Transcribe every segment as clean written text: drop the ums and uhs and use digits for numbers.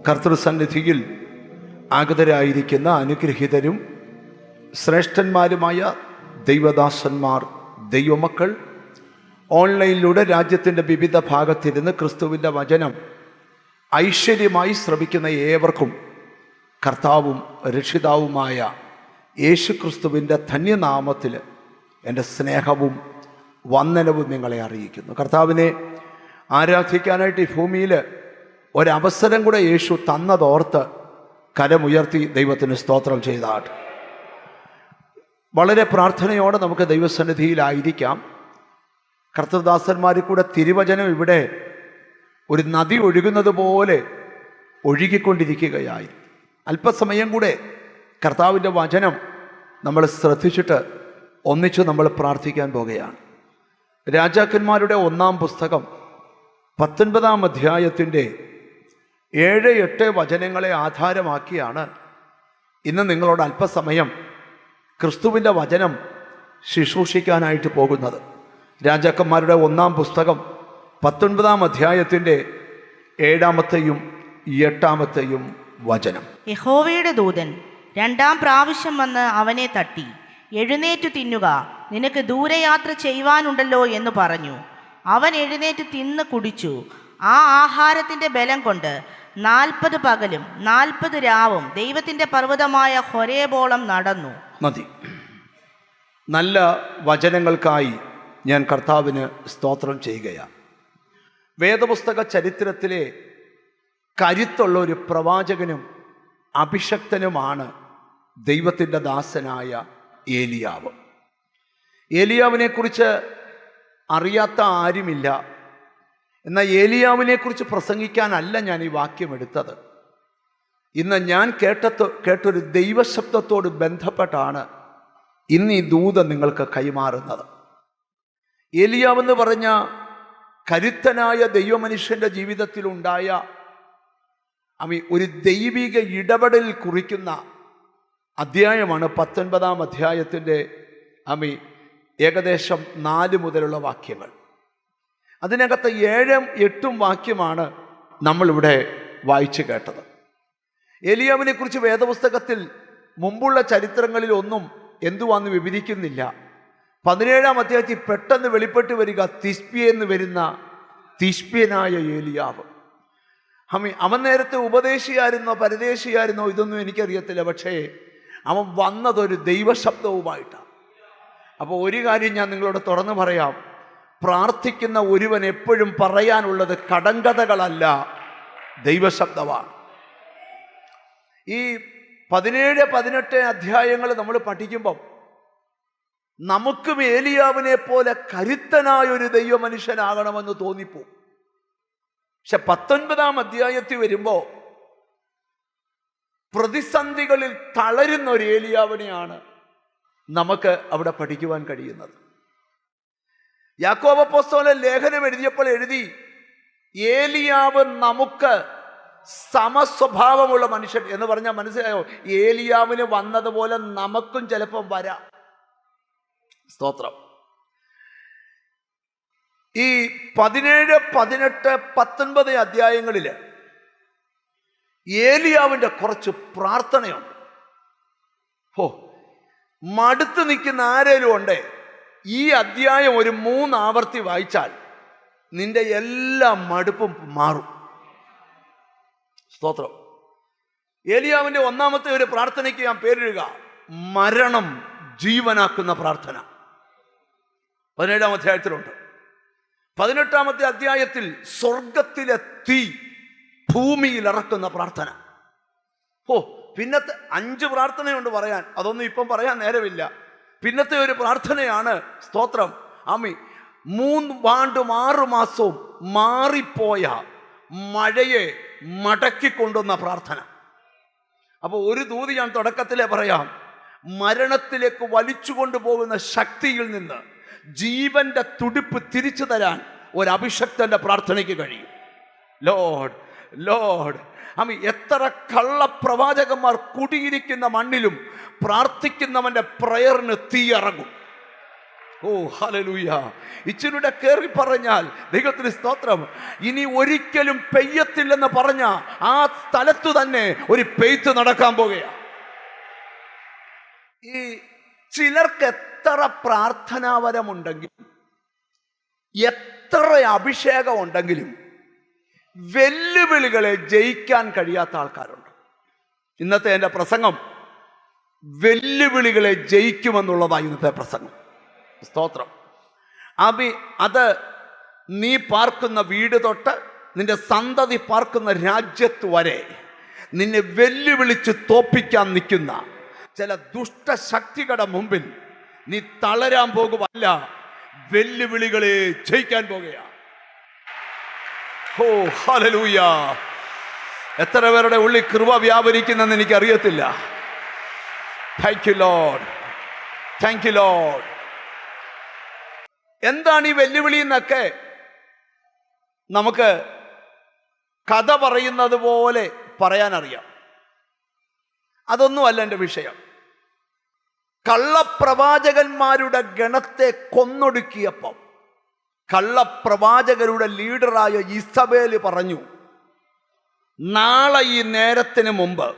കർത്തൃസന്നിധിയിൽ ആഗതരായിരിക്കുന്ന അനുഗ്രഹീതരും ശ്രേഷ്ഠന്മാരുമായ ദൈവദാസന്മാർ, ദൈവമക്കൾ, ഓൺലൈനിലൂടെ രാജ്യത്തിൻ്റെ വിവിധ ഭാഗത്തിരുന്ന് ക്രിസ്തുവിൻ്റെ വചനം ഐശ്വര്യമായി ശ്രവിക്കുന്ന ഏവർക്കും കർത്താവും രക്ഷിതാവുമായ യേശു ക്രിസ്തുവിൻ്റെ ധന്യനാമത്തിൽ എൻ്റെ സ്നേഹവും വന്ദനവും നിങ്ങളെ അറിയിക്കുന്നു. കർത്താവിനെ ആരാധിക്കാനായിട്ട് ഈ ഭൂമിയിൽ ഒരവസരം കൂടെ യേശു തന്നതോർത്ത് കരമുയർത്തി ദൈവത്തിന് സ്തോത്രം ചെയ്താട്ട്. വളരെ പ്രാർത്ഥനയോടെ നമുക്ക് ദൈവസന്നിധിയിലായിരിക്കാം. കർത്തൃദാസന്മാരിൽ കൂടെ തിരുവചനം ഇവിടെ ഒരു നദി ഒഴുകുന്നത് പോലെ ഒഴുകിക്കൊണ്ടിരിക്കുകയായി. അല്പസമയം കൂടെ കർത്താവിൻ്റെ വചനം നമ്മൾ ശ്രദ്ധിച്ചിട്ട് ഒന്നിച്ച് നമ്മൾ പ്രാർത്ഥിക്കാൻ പോകുകയാണ്. രാജാക്കന്മാരുടെ 1-ാം പുസ്തകം 19-ാം അധ്യായത്തിൻ്റെ 7-8 വചനങ്ങളെ ആധാരമാക്കിയാണ് ഇന്ന് നിങ്ങളോട് അല്പസമയം ക്രിസ്തുവിൻ്റെ വചനം ശുശ്രൂഷിക്കാനായിട്ട് പോകുന്നത്. രാജാക്കന്മാരുടെ 1-ാം പുസ്തകം 19-ാം അധ്യായത്തിൻ്റെ 7-ാമത്തെയും 8-ാമത്തെയും വചനം. യഹോവയുടെ ദൂതൻ 2-ാം പ്രാവശ്യം വന്ന് അവനെ തട്ടി, എഴുന്നേറ്റു തിന്നുക, നിനക്ക് ദൂരയാത്ര ചെയ്യുവാനുണ്ടല്ലോ എന്ന് പറഞ്ഞു. അവൻ എഴുന്നേറ്റ് തിന്ന് കുടിച്ചു. ആ ആഹാരത്തിൻ്റെ ബലം കൊണ്ട് 40 പകലും 40 രാവും ദൈവത്തിൻ്റെ പർവ്വതമായ ഹൊരേബോളം നടന്നു. മതി. നല്ല വചനങ്ങൾക്കായി ഞാൻ കർത്താവിന് സ്തോത്രം ചെയ്യുകയാണ്. വേദപുസ്തക ചരിത്രത്തിലെ കരുത്തുള്ള ഒരു പ്രവാചകനും അഭിഷക്തനുമാണ് ദൈവത്തിൻ്റെ ദാസനായ ഏലിയാവ്. ഏലിയാവിനെക്കുറിച്ച് അറിയാത്ത ആരുമില്ല. എന്നാൽ ഏലിയാവിനെക്കുറിച്ച് പ്രസംഗിക്കാനല്ല ഞാൻ ഈ വാക്യം എടുത്തത്. ഇന്ന് ഞാൻ കേട്ടൊരു ദൈവശബ്ദത്തോട് ബന്ധപ്പെട്ടാണ് ഇന്ന് ഈ ദൂതൻ നിങ്ങൾക്ക് കൈമാറുന്നത്. ഏലിയാവെന്ന് പറഞ്ഞ കരുത്തനായ ദൈവമനുഷ്യൻ്റെ ജീവിതത്തിലുണ്ടായ ഒരു ദൈവിക ഇടപെടൽ കുറിക്കുന്ന അധ്യായമാണ് 19-ാം അധ്യായത്തിൻ്റെ ഏകദേശം 4 മുതലുള്ള വാക്യങ്ങൾ. അതിനകത്ത് 7-ഉം 8-ഉം വാക്യമാണ് നമ്മളിവിടെ വായിച്ചു കേട്ടത്. ഏലിയാവിനെ കുറിച്ച് വേദപുസ്തകത്തിൽ മുമ്പുള്ള ചരിത്രങ്ങളിൽ ഒന്നും എന്തുവാന്ന് വിവരിക്കുന്നില്ല. 17-ാം അധ്യായത്തിൽ പെട്ടെന്ന് വെളിപ്പെട്ട് വരിക തിശ്ബിയെന്ന് വരുന്ന തിശ്ബ്യനായ ഏലിയാവ്. അവൻ നേരത്തെ ഉപദേശിയായിരുന്നോ പരദേശിയായിരുന്നോ ഇതൊന്നും എനിക്കറിയത്തില്ല. പക്ഷേ അവൻ വന്നതൊരു ദൈവശബ്ദവുമായിട്ടാണ്. അപ്പോൾ ഒരു കാര്യം ഞാൻ നിങ്ങളോട് തുറന്നു പറയാം. പ്രാർത്ഥിക്കുന്ന ഒരുവൻ എപ്പോഴും പറയാനുള്ളത് കടങ്കഥകളല്ല, ദൈവശബ്ദമാണ്. ഈ 17, 18 അധ്യായങ്ങൾ നമ്മൾ പഠിക്കുമ്പം നമുക്കും ഏലിയാവിനെ പോലെ കരുത്തനായ ഒരു ദൈവ മനുഷ്യനാകണമെന്ന് തോന്നിപ്പോ. പക്ഷെ 19-ാം അധ്യായത്തിൽ വരുമ്പോ പ്രതിസന്ധികളിൽ തളരുന്ന ഒരു ഏലിയാവിനെയാണ് നമുക്ക് അവിടെ പഠിക്കുവാൻ കഴിയുന്നത്. യാക്കോബ് അപ്പോസ്തലൻ ലേഖനം എഴുതിയപ്പോൾ എഴുതി, ഏലിയാവ് നമുക്ക് സമസ്വഭാവമുള്ള മനുഷ്യൻ എന്ന് പറഞ്ഞാൽ മനസ്സിലായോ? ഏലിയാവിന് വന്നതുപോലെ നമുക്കും ചിലപ്പം വരാം. സ്തോത്രം. ഈ 17, 18, 19 അധ്യായങ്ങളിൽ ഏലിയാവിൻ്റെ കുറച്ച് പ്രാർത്ഥനയുണ്ട്. മടുത്ത് നിൽക്കുന്ന ആരേലും ഉണ്ടേ ഈ അധ്യായം ഒരു 3 ആവർത്തി വായിച്ചാൽ നിന്റെ എല്ലാ മടുപ്പും മാറും. സ്തോത്രം. ഏലിയാവിൻ്റെ 1-ാമത്തെ ഒരു പ്രാർത്ഥനയ്ക്ക് ഞാൻ പേരിടുക മരണം ജീവനാക്കുന്ന പ്രാർത്ഥന. 17-ാം അധ്യായത്തിലുണ്ട്. 18-ാമത്തെ അധ്യായത്തിൽ സ്വർഗത്തിലെ തീ ഭൂമിയിൽ ഇറക്കുന്ന പ്രാർത്ഥന. പിന്നത്തെ 5 പ്രാർത്ഥനയുണ്ട് പറയാൻ, അതൊന്നും ഇപ്പം പറയാൻ നേരമില്ല. പിന്നത്തെ ഒരു പ്രാർത്ഥനയാണ് സ്തോത്രം 3 ആണ്ടും 6 മാസവും മാറിപ്പോയ മഴയെ മടക്കിക്കൊണ്ടുവന്ന പ്രാർത്ഥന. അപ്പോൾ ഒരു ദൂതി ഞാൻ തുടക്കത്തിലേ പറയാം. മരണത്തിലേക്ക് വലിച്ചു കൊണ്ടുപോകുന്ന ശക്തിയിൽ നിന്ന് ജീവന്റെ തുടിപ്പ് തിരിച്ചു തരാൻ ഒരു അഭിഷക്തന്റെ പ്രാർത്ഥനയ്ക്ക് കഴിയും. ലോർഡ് ലോർഡ് എത്ര കള്ളപ്രവാചകന്മാർ കുടിയിരിക്കുന്ന മണ്ണിലും പ്രാർത്ഥിക്കുന്നവന്റെ പ്രയറിന് തീ ഇറങ്ങും. ഓ ഹല്ലേലൂയ. ഇച്ചിരൂടെ കയറി പറഞ്ഞാൽ ദൈവത്തിന് സ്തോത്രം, ഇനി ഒരിക്കലും പെയ്യത്തില്ലെന്ന് പറഞ്ഞ ആ സ്ഥലത്തു തന്നെ ഒരു പെയ്ത്ത് നടക്കാൻ പോകുകയാണ്. ഈ ചിലർക്ക് എത്ര പ്രാർത്ഥനാപരമുണ്ടെങ്കിലും എത്ര അഭിഷേകം ഉണ്ടെങ്കിലും വെല്ലുവിളികളെ ജയിക്കാൻ കഴിയാത്ത ആൾക്കാരുണ്ട്. ഇന്നത്തെ എൻ്റെ പ്രസംഗം വെല്ലുവിളികളെ ജയിക്കുമെന്നുള്ളതാണ്. ഇന്നത്തെ പ്രസംഗം സ്തോത്രം. അത് നീ പാർക്കുന്ന വീട് തൊട്ട് നിന്റെ സന്തതി പാർക്കുന്ന രാജ്യത്ത് വരെ നിന്നെ വെല്ലുവിളിച്ച് തോപ്പിക്കാൻ നിൽക്കുന്ന ചില ദുഷ്ടശക്തികളുടെ മുമ്പിൽ നീ തളരാൻ പോകുകയല്ല, വെല്ലുവിളികളെ ജയിക്കാൻ പോകുകയാണ്. ഓ ഹല്ലേലൂയ. എത്ര പേരുടെ ഉള്ളിൽ കൃപ വ്യാപരിക്കുന്നെന്ന് എനിക്കറിയത്തില്ല. Thank you Lord, thank you Lord. എന്താണ് ഈ വെല്ലുവിളി എന്നൊക്കെ നമുക്ക് കഥ പറയുന്നത് പോലെ പറയാനറിയാം. അതൊന്നുമല്ല എൻ്റെ വിഷയം. കള്ളപ്രവാചകന്മാരുടെ ഗണത്തെ കൊന്നൊടുക്കിയപ്പം കള്ളപ്രവാചകരുടെ ലീഡറായ ഇസബേൽ പറഞ്ഞു, നാളെ ഈ നേരത്തിന് മുമ്പ്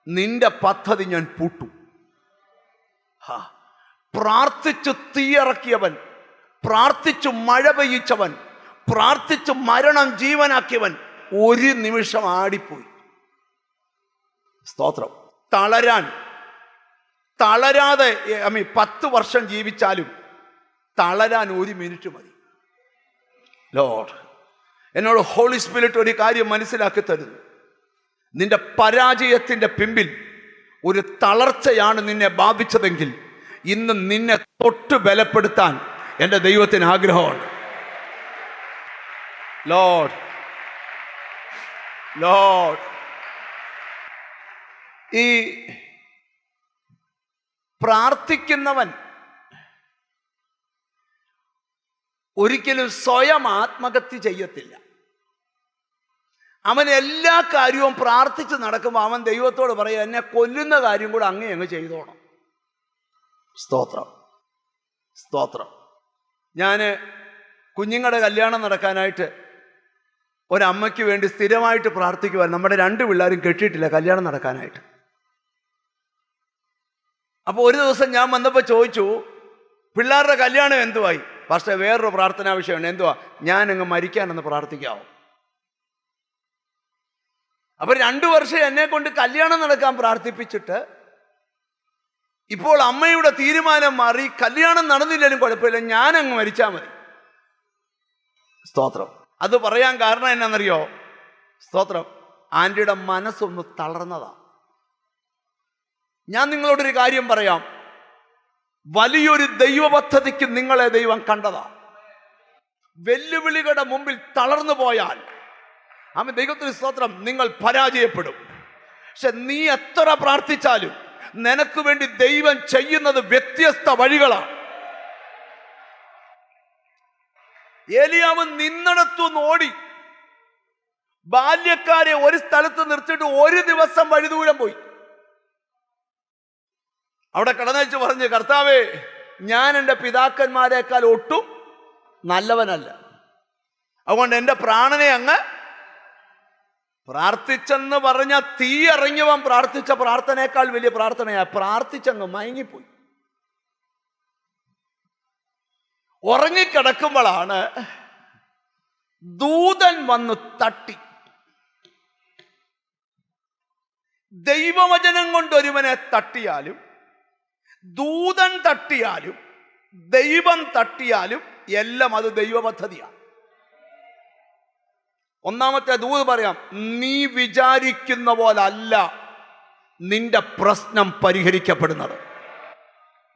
നിന്റെ പദ്ധതി ഞാൻ പൂട്ടും. പ്രാർത്ഥിച്ചു തീയിറക്കിയവൻ, പ്രാർത്ഥിച്ചു മഴ പെയ്യിച്ചവൻ, പ്രാർത്ഥിച്ചു മരണം ജീവനാക്കിയവൻ ഒരു നിമിഷം ആടിപ്പോയി. സ്തോത്രം. തളരാതെ 10 വർഷം ജീവിച്ചാലും തളരാൻ 1 മിനിറ്റ് മതി. ലോർഡ് എന്നോട് ഹോളി സ്പിരിറ്റ് ഒരു കാര്യം മനസ്സിലാക്കി തരുന്നു. നിന്റെ പരാജയത്തിന്റെ പിമ്പിൽ ഒരു തളർച്ചയാണ് നിന്നെ ബാധിച്ചതെങ്കിൽ ഇന്ന് നിന്നെ തൊട്ട് ബലപ്പെടുത്താൻ എൻ്റെ ദൈവത്തിന് ആഗ്രഹമുണ്ട്. ലോർഡ് ലോർഡ് ഈ പ്രാർത്ഥിക്കുന്നവൻ ഒരിക്കലും സ്വയം ആത്മഹത്യ ചെയ്യത്തില്ല. അവൻ എല്ലാ കാര്യവും പ്രാർത്ഥിച്ച് നടക്കുമ്പോൾ അവൻ ദൈവത്തോട് പറയും, എന്നെ കൊല്ലുന്ന കാര്യം കൂടെ അങ്ങ് ചെയ്തോണം. സ്തോത്രം സ്തോത്രം. ഞാൻ കുഞ്ഞുങ്ങളുടെ കല്യാണം നടക്കാനായിട്ട് ഒരമ്മയ്ക്ക് വേണ്ടി സ്ഥിരമായിട്ട് പ്രാർത്ഥിക്കുവാൻ. നമ്മുടെ 2 പിള്ളേരും കെട്ടിയിട്ടില്ല കല്യാണം നടക്കാനായിട്ട്. അപ്പോൾ ഒരു ദിവസം ഞാൻ വന്നപ്പോൾ ചോദിച്ചു, പിള്ളേരുടെ കല്യാണം എന്തുവായി? പക്ഷേ വേറൊരു പ്രാർത്ഥനാ വിഷയമാണ്. എന്തുവാ? ഞാനങ്ങ് മരിക്കാനെന്ന് പ്രാർത്ഥിക്കാവോ? അപ്പൊ 2 വർഷം എന്നെ കൊണ്ട് കല്യാണം നടക്കാൻ പ്രാർത്ഥിപ്പിച്ചിട്ട് ഇപ്പോൾ അമ്മയുടെ തീരുമാനം മാറി, കല്യാണം നടന്നില്ലെങ്കിലും കുഴപ്പമില്ല, ഞാനങ്ങ് മരിച്ചാൽ മതി. സ്തോത്രം. അത് പറയാൻ കാരണം എന്നാണെന്നറിയോ? സ്തോത്രം. ആന്റിയുടെ മനസ്സൊന്ന് തളർന്നതാ. ഞാൻ നിങ്ങളോടൊരു കാര്യം പറയാം. വലിയൊരു ദൈവ പദ്ധതിക്ക് നിങ്ങളെ ദൈവം കണ്ടതാ. വെല്ലുവിളികളുടെ മുമ്പിൽ തളർന്നു പോയാൽ ദൈവത്തിന് സ്തോത്രം, നിങ്ങൾ പരാജയപ്പെടും. പക്ഷെ നീ എത്ര പ്രാർത്ഥിച്ചാലും നിനക്ക് വേണ്ടി ദൈവം ചെയ്യുന്നത് വ്യത്യസ്ത വഴികളാണ്. ഏലിയാവ് നിന്നിടത്തുനിന്ന് ഓടി ബാല്യക്കാരെ ഒരു സ്ഥലത്ത് നിർത്തിയിട്ട് 1 ദിവസം വഴിദൂരം പോയി. അവിടെ കിടന്നേച്ച് പറഞ്ഞ്, കർത്താവേ, ഞാൻ എൻ്റെ പിതാക്കന്മാരെക്കാൾ ഒട്ടും നല്ലവനല്ല, അതുകൊണ്ട് എൻ്റെ പ്രാണനെ അങ്ങ് പ്രാർത്ഥിച്ചെന്ന് പറഞ്ഞ തീ ഇറങ്ങിയവൻ പ്രാർത്ഥിച്ച പ്രാർത്ഥനയേക്കാൾ വലിയ പ്രാർത്ഥനയാ. പ്രാർത്ഥിച്ചങ്ങ് മയങ്ങിപ്പോയി. ഉറങ്ങിക്കിടക്കുമ്പോഴാണ് ദൂതൻ വന്ന് തട്ടി. ദൈവവചനം കൊണ്ട് ഒരുവനെ തട്ടിയാലും ദൂതൻ തട്ടിയാലും ദൈവം തട്ടിയാലും എല്ലാം അത് ദൈവ പദ്ധതിയാണ്. ഒന്നാമത്തെ ദൂത് പറയാം, നീ വിചാരിക്കുന്ന പോലല്ല നിന്റെ പ്രശ്നം പരിഹരിക്കപ്പെടുന്നത്.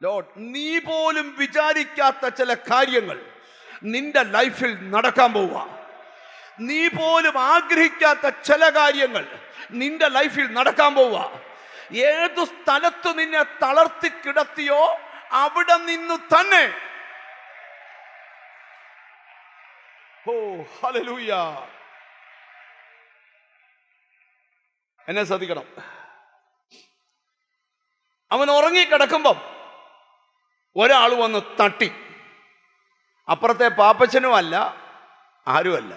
ലോർഡ്, നീ പോലും വിചാരിക്കാത്ത ചില കാര്യങ്ങൾ നിന്റെ ലൈഫിൽ നടക്കാൻ പോവുക. നീ പോലും ആഗ്രഹിക്കാത്ത ചില കാര്യങ്ങൾ നിന്റെ ലൈഫിൽ നടക്കാൻ പോവുക. ഏതു സ്ഥലത്ത് നിന്നെ തളർത്തി കിടത്തിയോ അവിടെ നിന്ന് തന്നെ. ഓ ഹല്ലേലൂയ. എന്നെ ശ്രദ്ധിക്കണം. അവൻ ഉറങ്ങിക്കിടക്കുമ്പം ഒരാൾ വന്ന് തട്ടി. അപ്പുറത്തെ പാപ്പച്ചനും അല്ല, ആരുമല്ല,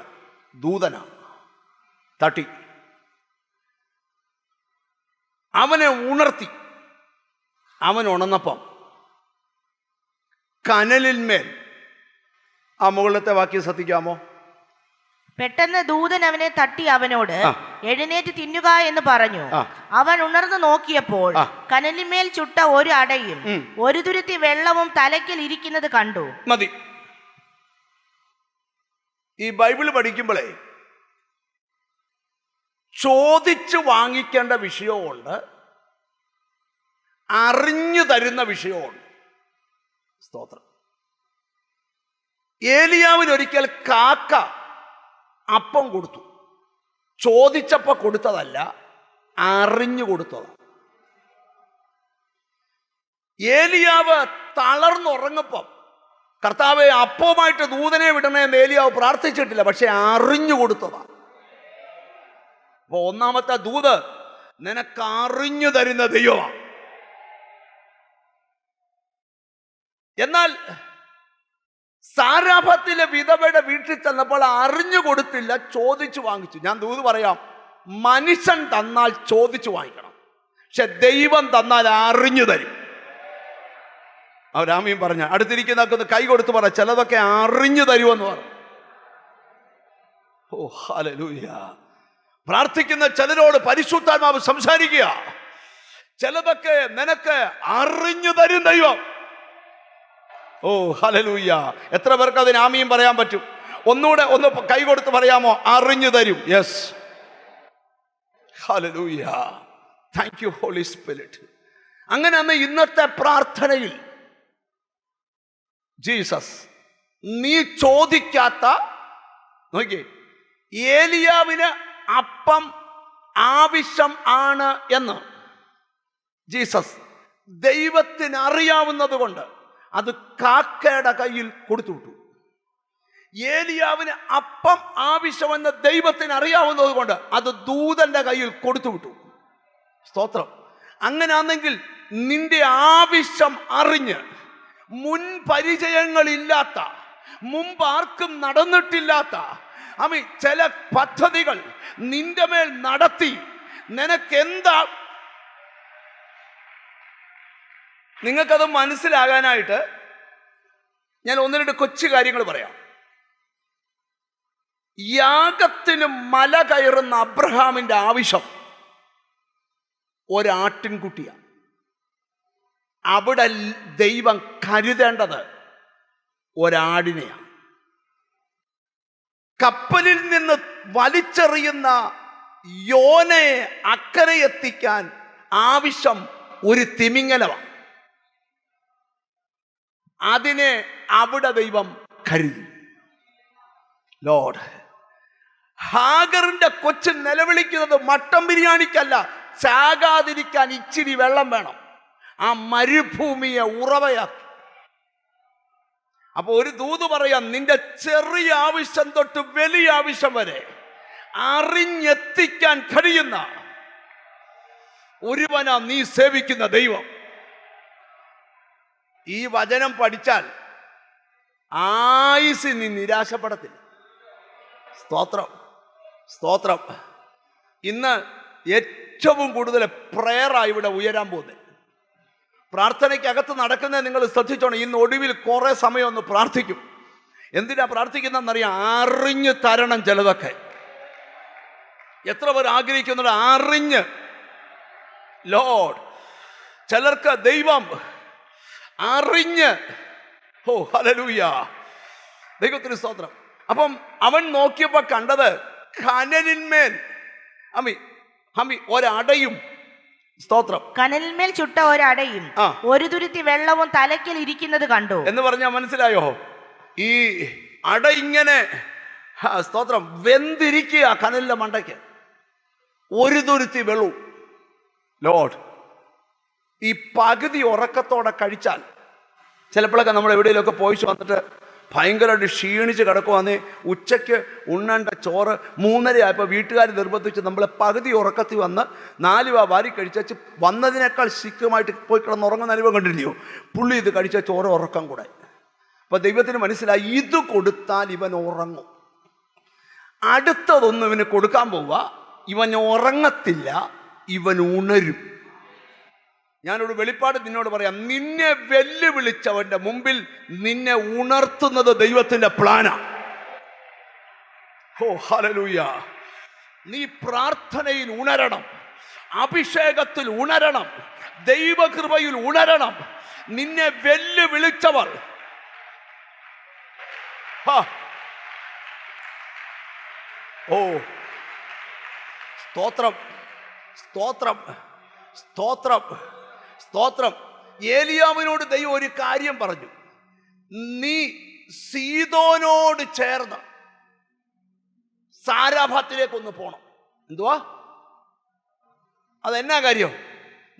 ദൂതനാ. തട്ടി അവനെ ഉണർത്തി. അവൻ ഉണർന്നപ്പം കനലിന്മേൽ, ആ മുകളിലത്തെ വാക്യം ശ്രദ്ധിക്കാമോ? പെട്ടെന്ന് ദൂതൻ അവനെ തട്ടി അവനോട് എഴുന്നേറ്റ് തിന്നുക എന്ന് പറഞ്ഞു. അവൻ ഉണർന്നു നോക്കിയപ്പോൾ കനലിന്മേൽ ചുട്ട ഒരു അടയും ഒരു തുരുത്തി വെള്ളവും തലയ്ക്കൽ ഇരിക്കുന്നത് കണ്ടു. മതി. ഈ ബൈബിൾ പഠിക്കുമ്പോഴേ ചോദിച്ചു വാങ്ങിക്കേണ്ട വിഷയമുണ്ട്, അറിഞ്ഞു തരുന്ന വിഷയമുണ്ട്. സ്തോത്രം. ഏലിയാവിനൊരിക്കൽ കാക്ക അപ്പം കൊടുത്തു. ചോദിച്ചപ്പോ കൊടുത്തതല്ല, അറിഞ്ഞു കൊടുത്തത്. ഏലിയാവ് തളർന്നുറങ്ങപ്പം കർത്താവെ അപ്പവുമായിട്ട് ദൂതനെ വിടണേ എന്ന് ഏലിയാവ് പ്രാർത്ഥിച്ചിട്ടില്ല, പക്ഷെ അറിഞ്ഞു കൊടുത്തതാണ്. അപ്പൊ ഒന്നാമത്തെ ദൂത് നിനക്ക് അറിഞ്ഞു തരുന്ന ദൈവമാണ്. എന്നാൽ സാരാഫത്തിലെ വിധവയുടെ വീട്ടിൽ ചെന്നപ്പോൾ അറിഞ്ഞു കൊടുത്തില്ല, ചോദിച്ചു വാങ്ങിച്ചു. ഞാൻ ദൂത് പറയാം, മനുഷ്യൻ തന്നാൽ ചോദിച്ചു വാങ്ങിക്കണം, പക്ഷെ ദൈവം തന്നാൽ അറിഞ്ഞു തരും. അവരാമയും പറഞ്ഞ അടുത്തിരിക്കുന്ന കൈ കൊടുത്ത് പറ, ചിലതൊക്കെ അറിഞ്ഞു തരുമെന്ന് പറഞ്ഞു. ഓ ഹല്ലേലൂയ. പ്രാർത്ഥിക്കുന്ന ചിലരോട് പരിശുദ്ധാത്മാവ് സംസാരിക്കുക, ചിലതൊക്കെ നിനക്ക് അറിഞ്ഞു തരും ദൈവം. ഓ ഹല്ലേലൂയ. എത്ര പേർക്ക് അതിന് ആമീൻ പറയാൻ പറ്റും? ഒന്നുകൂടെ ഒന്ന് കൈ കൊടുത്ത് പറയാമോ? അറിഞ്ഞു തരും. Yes, hallelujah. Thank you holy spirit. അങ്ങനെ അന്ന് ഇന്നത്തെ പ്രാർത്ഥനയിൽ ജീസസ്, നീ ചോദിക്കാത്ത, നോക്കിയേ, ഏലിയാവിന് അപ്പം ആവശ്യം ആണ് എന്ന് ജീസസ് ദൈവത്തിന് അറിയാവുന്നത് കൊണ്ട് അത് കാക്കയുടെ കയ്യിൽ കൊടുത്തു വിട്ടു. ഏലിയാവിന് അപ്പം ആവശ്യമെന്ന് ദൈവത്തിന് അറിയാവുന്നത് കൊണ്ട് അത് ദൂതന്റെ കയ്യിൽ കൊടുത്തു വിട്ടു. സ്തോത്രം. അങ്ങനെയാണെങ്കിൽ നിന്റെ ആവശ്യം അറിഞ്ഞ്, മുൻ പരിചയങ്ങളില്ലാത്ത, മുമ്പ് ആർക്കും നടന്നിട്ടില്ലാത്ത ചില പദ്ധതികൾ നിന്റെ മേൽ നടത്തി നിനക്കെന്താ, നിങ്ങൾക്കത് മനസ്സിലാകാനായിട്ട് ഞാൻ ഒന്ന് രണ്ട് കൊച്ചു കാര്യങ്ങൾ പറയാം. യാഗത്തിന് മല കയറുന്ന അബ്രഹാമിന്റെ ആവശ്യം ഒരാട്ടിൻകുട്ടിയാണ്. അവിടെ ദൈവം കരുതേണ്ടത് ഒരാടിനെയാണ്. കപ്പലിൽ നിന്ന് വലിച്ചെറിയുന്ന യോനയെ അക്കരെ എത്തിക്കാൻ ആവശ്യം ഒരു തിമിംഗലമാണ്. അതിനെ അവിടെ ദൈവം കരുതി. ലോർഡ്, ഹാഗറിന്റെ കൊച്ചു നിലവിളിക്കുന്നത് മട്ടൻ ബിരിയാണിക്കല്ല, ചാകാതിരിക്കാൻ ഇച്ചിരി വെള്ളം വേണം. ആ മരുഭൂമിയെ ഉറവയാക്കി. അപ്പൊ ഒരു ദൂത് പറയാം, നിന്റെ ചെറിയ ആവശ്യം തൊട്ട് വലിയ ആവശ്യം വരെ അറിഞ്ഞെത്തിക്കാൻ കഴിയുന്ന ഒരുവനാ നീ സേവിക്കുന്ന ദൈവം. ഈ വചനം പഠിച്ചാൽ ആയുസ് നീ നിരാശപ്പെടത്തില്ല. സ്തോത്രം, സ്തോത്രം. ഇന്ന് ഏറ്റവും കൂടുതൽ പ്രയറാണ് ഇവിടെ ഉയരാൻ പോകുന്നത്. പ്രാർത്ഥനയ്ക്കകത്ത് നടക്കുന്നത് നിങ്ങൾ ശ്രദ്ധിച്ചോണം. ഇന്ന് ഒടുവിൽ കുറെ സമയം ഒന്ന് പ്രാർത്ഥിക്കും. എന്തിനാ പ്രാർത്ഥിക്കുന്നതെന്നറിയാം? അറിഞ്ഞു തരണം. ചിലതൊക്കെ എത്ര പേർ ആഗ്രഹിക്കുന്നുണ്ട് അറിഞ്ഞ്? ലോർഡ്, ചിലർക്ക് ദൈവം അറിഞ്ഞ്. ഓ ഹല്ലേലൂയ, ദൈവത്തിന് സ്തോത്രം. അപ്പം അവൻ നോക്കിയപ്പോ കണ്ടത് കനലിന്മേൽ ഒരടയും, സ്തോത്രം, കനലിന്മേൽ ചുട്ട ഒരടയും ഒരു തുരുത്തി വെള്ളവും തലയ്ക്കൽ ഇരിക്കുന്നത് കണ്ടു എന്ന് പറഞ്ഞാൽ മനസ്സിലായോ? ഈ അട ഇങ്ങനെ, സ്തോത്രം, വെന്തിരിക്കുക കനലിന്റെ മണ്ടയ്ക്ക്, ഒരു തുരുത്തി വെള്ളവും. ലോർഡ്, ഈ പകുതി ഉറക്കത്തോടെ കഴിച്ചാൽ, ചിലപ്പോഴൊക്കെ നമ്മൾ എവിടെയെങ്കിലുമൊക്കെ പോയിച്ച് വന്നിട്ട് ഭയങ്കരമായിട്ട് ക്ഷീണിച്ച് കിടക്കുവാന്നേ, ഉച്ചയ്ക്ക് ഉണ്ണേണ്ട ചോറ് 3:30 ആയപ്പോൾ വീട്ടുകാർ നിർബന്ധിച്ച് നമ്മളെ പകുതി ഉറക്കത്തിൽ വന്ന് 4 വാരി കഴിച്ചു വന്നതിനേക്കാൾ ശീഘ്രമായിട്ട് പോയി കിടന്നുറങ്ങുന്ന അനുഭവം കണ്ടില്ലയോ? പുള്ളി ഇത് കഴിച്ച ചോറ് ഉറക്കം കൂടെ. അപ്പൊ ദൈവത്തിന് മനസ്സിലായി ഇത് കൊടുത്താൽ ഇവൻ ഉറങ്ങും. അടുത്തതൊന്നും ഇവന് കൊടുക്കാൻ പോവുക, ഇവൻ ഉറങ്ങത്തില്ല, ഇവൻ ഉണരും. ഞാനൊരു വെളിപ്പാട് നിന്നോട് പറയാം. നിന്നെ വെല്ലുവിളിച്ചവന്റെ മുമ്പിൽ നിന്നെ ഉണർത്തുന്നത് ദൈവത്തിന്റെ പ്ലാനാ. ഓ ഹല്ലേലൂയ. നീ പ്രാർത്ഥനയിൽ ഉണരണം, അഭിഷേകത്തിൽ ഉണരണം, ദൈവകൃപയിൽ ഉണരണം. നിന്നെ വെല്ലുവിളിച്ചവർ ഓ സ്തോത്രം, സ്തോത്രം, സ്തോത്രം, സ്തോത്രം. ഏലിയാവിനോട് ദൈവം ഒരു കാര്യം പറഞ്ഞു. നീ സീദോനോട് ചേർന്ന് സാരാഭാത്തിലേക്കൊന്ന് പോണം. എന്തുവാ അതെന്നാ കാര്യം?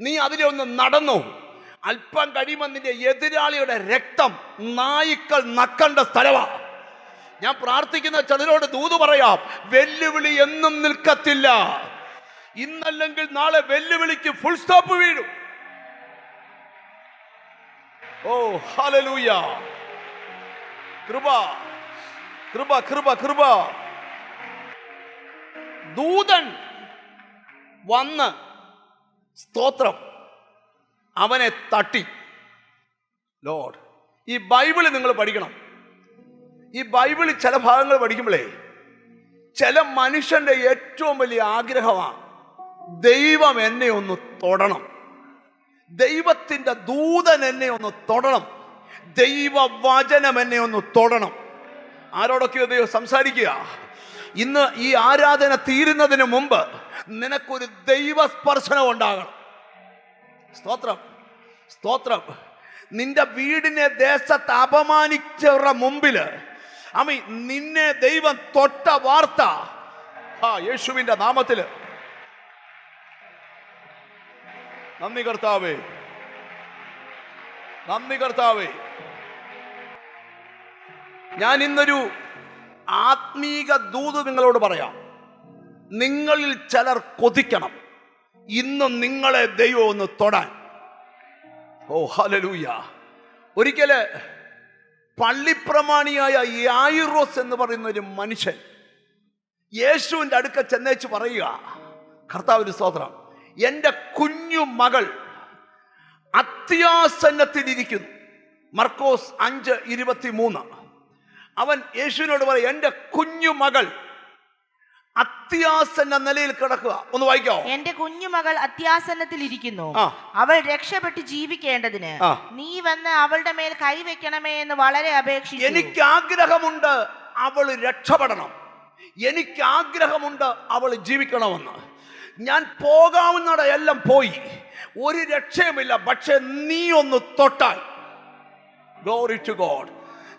നീ അതിലെ ഒന്ന് നടന്നു. അല്പം കഴിയുമ്പോൾ നിന്റെ എതിരാളിയുടെ രക്തം നായ്ക്കൾ നക്കേണ്ട സ്ഥലമാ. ഞാൻ പ്രാർത്ഥിക്കുന്ന ചിലരോട് ദൂത് പറയാം, വെല്ലുവിളി എന്നും നിൽക്കത്തില്ല. ഇന്നല്ലെങ്കിൽ നാളെ വെല്ലുവിളിക്ക് ഫുൾ സ്റ്റോപ്പ് വീഴും. ഓ ഹല്ലേലൂയ. കൃപ, കൃപ, കൃപ, കൃപ. ദൂതൻ വന്ന് സ്തോത്രം അവനെ തട്ടി. ലോർഡ്, ഈ ബൈബിള് നിങ്ങൾ പഠിക്കണം. ഈ ബൈബിളിൽ ചില ഭാഗങ്ങൾ പഠിക്കുമ്പോഴേ ചില മനുഷ്യന്റെ ഏറ്റവും വലിയ ആഗ്രഹമാണ് ദൈവം എന്നെ ഒന്ന് തൊടണം, ദൈവത്തിന്റെ ദൂതൻ എന്നെ ഒന്ന് തൊടണം, ദൈവവചനം എന്നെ ഒന്ന് തൊടണം. ആരോടൊക്കെയോ ദൈവം സംസാരിക്കുക. ഇന്ന് ഈ ആരാധന തീരുന്നതിന് മുമ്പ് നിനക്കൊരു ദൈവസ്പർശനം ഉണ്ടാകണം. സ്തോത്രം, സ്തോത്രം. നിന്റെ വീടിനെ ദേശത്ത് അപമാനിച്ചവരുടെ മുമ്പില് നിന്നെ ദൈവം തൊട്ട വാർത്ത യേശുവിന്റെ നാമത്തില്. നന്ദി കർത്താവേ, നന്ദി കർത്താവേ. ഞാൻ ഇന്നൊരു ആത്മീക ദൂത് നിങ്ങളോട് പറയാം. നിങ്ങളിൽ ചിലർ കൊതിക്കണം ഇന്നും നിങ്ങളെ ദൈവം ഒന്ന് തൊടാൻ. ഓ ഹല്ലേലൂയ. ഒരിക്കല് പള്ളിപ്രമാണിയായ യായിറോസ് എന്ന് പറയുന്ന ഒരു മനുഷ്യൻ യേശുവിൻ്റെ അടുക്ക ചെന്നേച്ച് പറയുക, കർത്താവിന് സ്തോത്രം, എൻ്റെ കുഞ്ഞു മകൾ അത്യാസന്നത്തിലിരിക്കുന്നു. മർക്കോസ് 5:23. അവൻ യേശുവിനോട് പറയും, എൻ്റെ കുഞ്ഞു മകൾ അത്യാസന്ന നിലയിൽ കിടക്കുക. ഒന്ന് വായിക്കാവോ? എന്റെ കുഞ്ഞുമകൾ അത്യാസന്നത്തിൽ ഇരിക്കുന്നു, അവൾ രക്ഷപ്പെട്ട് ജീവിക്കേണ്ടതിന് നീ വന്ന് അവളുടെ മേൽ കൈവെക്കണമേ എന്ന് വളരെ അപേക്ഷിച്ചു. എനിക്ക് ആഗ്രഹമുണ്ട് അവൾ രക്ഷപ്പെടണം, എനിക്ക് ആഗ്രഹമുണ്ട് അവൾ ജീവിക്കണമെന്ന്. ഞാൻ പോകാവുന്നിടയെല്ലാം പോയി, ഒരു രക്ഷയുമില്ല. പക്ഷെ നീ ഒന്ന് തൊട്ടാൽ, ഗ്ലോറി ടു ഗോഡ്.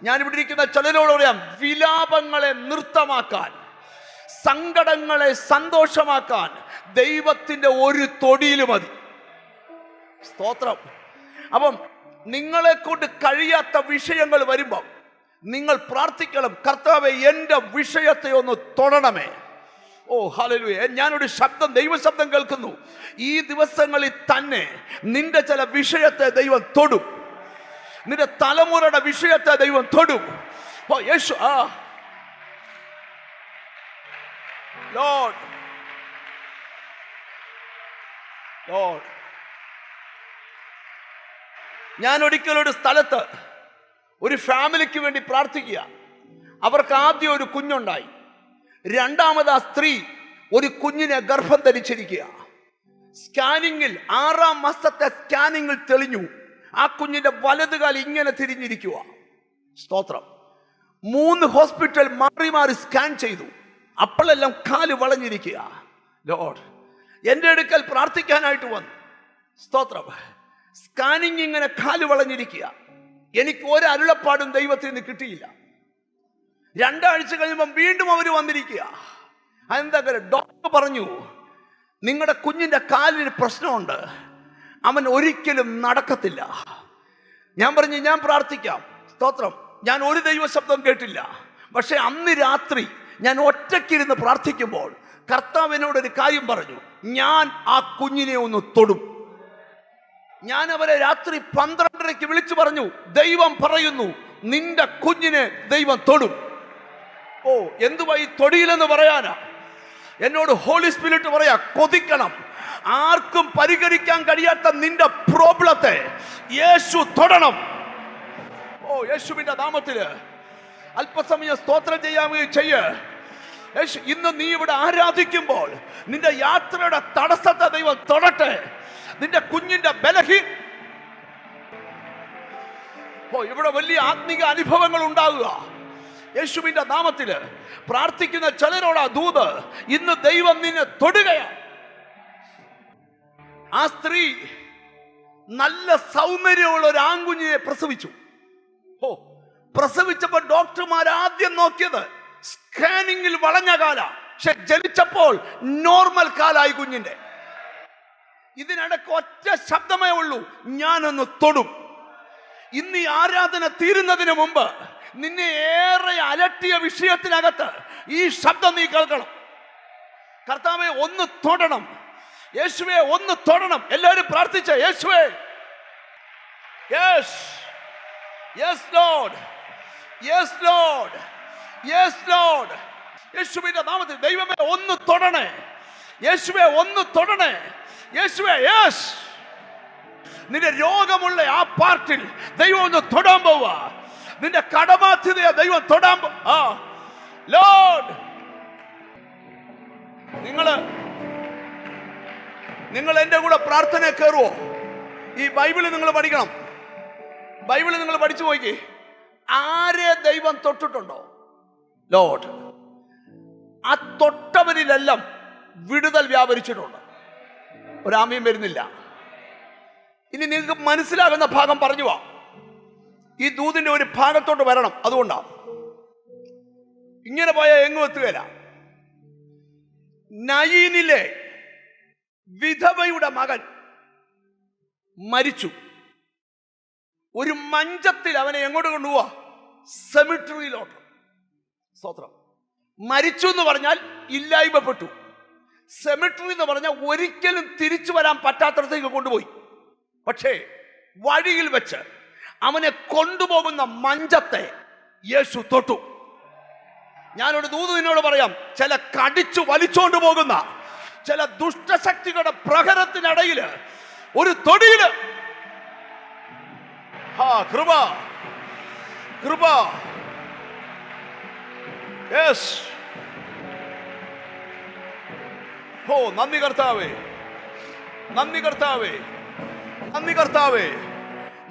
ഞാനിവിടെ ഇരിക്കുന്ന ചിലരോട് പറയാം, വിലാപങ്ങളെ നൃത്തമാക്കാൻ, സങ്കടങ്ങളെ സന്തോഷമാക്കാൻ ദൈവത്തിന്റെ ഒരു തൊടിയിൽ മതി. സ്തോത്രം. അപ്പം നിങ്ങളെ കൊണ്ട് കഴിയാത്ത വിഷയങ്ങൾ വരുമ്പോൾ നിങ്ങൾ പ്രാർത്ഥിക്കണം, കർത്താവേ എൻ്റെ വിഷയത്തെ ഒന്ന് തൊടണമേ. ഓ ഹല്ലേലൂയ. ഞാനൊരു ശബ്ദം, ദൈവശബ്ദം കേൾക്കുന്നു. ഈ ദിവസങ്ങളിൽ തന്നെ നിന്റെ ചില വിഷയത്തെ ദൈവം തൊടും, നിന്റെ തലമുറയുടെ വിഷയത്തെ ദൈവം തൊടും. ഓ യേശു, ലോർഡ്, ലോർഡ്. ഞാൻ ഒരിക്കലൊരു സ്ഥലത്ത് ഒരു ഫാമിലിക്ക് വേണ്ടി പ്രാർത്ഥിക്കുക. അവർക്ക് ആദ്യം ഒരു കുഞ്ഞുണ്ടായി. രണ്ടാമത് ആ സ്ത്രീ ഒരു കുഞ്ഞിനെ ഗർഭം ധരിച്ചിരിക്കുക. സ്കാനിങ്ങിൽ 6-ാം മാസത്തെ സ്കാനിങ്ങിൽ തെളിഞ്ഞു ആ കുഞ്ഞിന്റെ വലതുകാൽ ഇങ്ങനെ തിരിഞ്ഞിരിക്കുക. സ്തോത്രം. 3 ഹോസ്പിറ്റൽ മാറി മാറി സ്കാൻ ചെയ്തു, അപ്പോഴെല്ലാം കാല് വളഞ്ഞിരിക്കുക. ലോർഡ്, എൻ്റെ അടുക്കൽ പ്രാർത്ഥിക്കാനായിട്ട് വന്നു. സ്തോത്രം. സ്കാനിങ് ഇങ്ങനെ കാല് വളഞ്ഞിരിക്കുക. എനിക്ക് ഒരു അരുളപ്പാടും ദൈവത്തിൽ നിന്ന് കിട്ടിയില്ല. 2 ആഴ്ച കഴിയുമ്പം വീണ്ടും അവർ വന്നിരിക്കുക. അതെന്താ? ഡോക്ടർ പറഞ്ഞു, നിങ്ങളുടെ കുഞ്ഞിൻ്റെ കാലിന് പ്രശ്നമുണ്ട്, അവൻ ഒരിക്കലും നടക്കത്തില്ല. ഞാൻ പറഞ്ഞു, ഞാൻ പ്രാർത്ഥിക്കാം. സ്തോത്രം. ഞാൻ ഒരു ദൈവശബ്ദം കേട്ടില്ല. പക്ഷെ അന്ന് രാത്രി ഞാൻ ഒറ്റയ്ക്കിരുന്ന് പ്രാർത്ഥിക്കുമ്പോൾ കർത്താവിനോടൊരു കാര്യം പറഞ്ഞു, ഞാൻ ആ കുഞ്ഞിനെ ഒന്ന് തൊടും. ഞാൻ അവരെ രാത്രി 12:30 വിളിച്ചു പറഞ്ഞു, ദൈവം പറയുന്നു നിന്റെ കുഞ്ഞിനെ ദൈവം തൊടും. ഓ, എന്തുവാ ഈ തൊടിയിലെന്ന് പറയാനാ? എന്നോട് ഹോളി സ്പിരിറ്റ് പറയാ, കൊതിക്കണം. ആർക്കും പരിഹരിക്കാൻ കഴിയാത്ത നിന്റെ പ്രോബ്ലത്തെ യേശു തൊടണം. ഓ, യേശുവിന്റെ നാമത്തില് അല്പസമയം സ്തോത്രം ചെയ്യാമെങ്കിൽ ചെയ്യ്. ഇന്ന് നീ ഇവിടെ ആരാധിക്കുമ്പോൾ നിന്റെ യാത്രയുടെ തടസ്സത്തെ ദൈവം തൊടട്ടെ. നിന്റെ കുഞ്ഞിന്റെ ഇവിടെ വലിയ ആത്മീക അനുഭവങ്ങൾ ഉണ്ടാകുക. യേശുവിന്റെ നാമത്തില് പ്രാർത്ഥിക്കുന്ന ചിലരോടാ ദൂത്, ഇന്ന് ദൈവം നിന്നെ തൊടുകയാണ്. ആ സ്ത്രീ നല്ല സൗന്ദര്യമുള്ള ഒരു ആൺകുഞ്ഞിനെ പ്രസവിച്ചു. പ്രസവിച്ചപ്പോൾ ഡോക്ടർമാർ ആദ്യം നോക്കിയത് സ്കാനിങ്ങിൽ വളഞ്ഞ കാല, പക്ഷെ ജനിച്ചപ്പോൾ നോർമൽ കാലായി കുഞ്ഞിന്റെ. ഇതിനിടയ്ക്ക് ഒറ്റ ശബ്ദമേ ഉള്ളൂ, ഞാനൊന്ന് തൊടും. ഇന്ന് ഈ ആരാധന തീരുന്നതിന് മുമ്പ് നിന്നെ ഏറെ അലട്ടിയ വിഷയത്തിനകത്ത് ഈ ശബ്ദം നീ കേൾക്കണം. കർത്താവേ, ഒന്ന് തൊടണം. യേശുവേ, ഒന്ന് തൊടണം. എല്ലാവരും പ്രാർത്ഥിച്ച, യേശുവേ, yes yes Lord, yes Lord, yes Lord. യേശുവിന്റെ നാമത്തിൽ ദൈവമേ ഒന്ന് തൊടണേ. യേശുവേ ഒന്ന് തൊടണേ. യേശുവേ, യെസ്. നിന്റെ രോഗമുള്ള ആ പാർട്ടിൽ ദൈവം ഒന്ന് തൊടാൻ പോവുക. നിന്റെ കടബാധ്യതയെ ദൈവം തൊടാൻ ലോർഡ്. നിങ്ങൾ എന്റെ കൂടെ പ്രാർത്ഥന കയറുവോ? ഈ ബൈബിള് നിങ്ങൾ പഠിക്കണം. ബൈബിള് നിങ്ങൾ പഠിച്ചു പോയിക്കേ. ആരെ ദൈവം തൊട്ടിട്ടുണ്ടോ? ലോർഡ്. ആ തൊട്ടവരിലെല്ലാം വിടുതൽ വ്യാപരിച്ചിട്ടുണ്ട്. ഒരാമയും വരുന്നില്ല. ഇനി നിങ്ങൾക്ക് മനസ്സിലാകുന്ന ഭാഗം പറഞ്ഞു വാ. ഈ ദൂതിന്റെ ഒരു ഭാഗത്തോട്ട് വരണം. അതുകൊണ്ടാണ് ഇങ്ങനെ പോയാൽ എങ്ങും എത്തുകയില്ല. നയീനിലെ വിധവയുടെ മകൻ മരിച്ചു. ഒരു മഞ്ചത്തിൽ അവനെ എങ്ങോട്ട് കൊണ്ടുപോവാ? സെമിട്രിയിലോട്ട്. സ്തോത്രം. മരിച്ചു എന്ന് പറഞ്ഞാൽ ഇല്ലായ്മപ്പെട്ടു. സെമിട്രി എന്ന് പറഞ്ഞാൽ ഒരിക്കലും തിരിച്ചു വരാൻ പറ്റാത്തടത്തേക്ക് കൊണ്ടുപോയി. പക്ഷേ വഴിയിൽ വെച്ച് അവനെ കൊണ്ടുപോകുന്ന മഞ്ചത്തെ യേശു തൊട്ടു. ഞാനൊരു ദൂത് നിന്നോട് പറയാം. ചില കടിച്ചു വലിച്ചോണ്ട് പോകുന്ന ചില ദുഷ്ടശക്തികളുടെ പ്രഹരത്തിനിടയിൽ ഒരു തൊടിയില് കൃപ, കൃപ. യെസ്. ഓ, നന്ദി കർത്താവേ, നന്ദി കർത്താവേ, നന്ദി കർത്താവേ.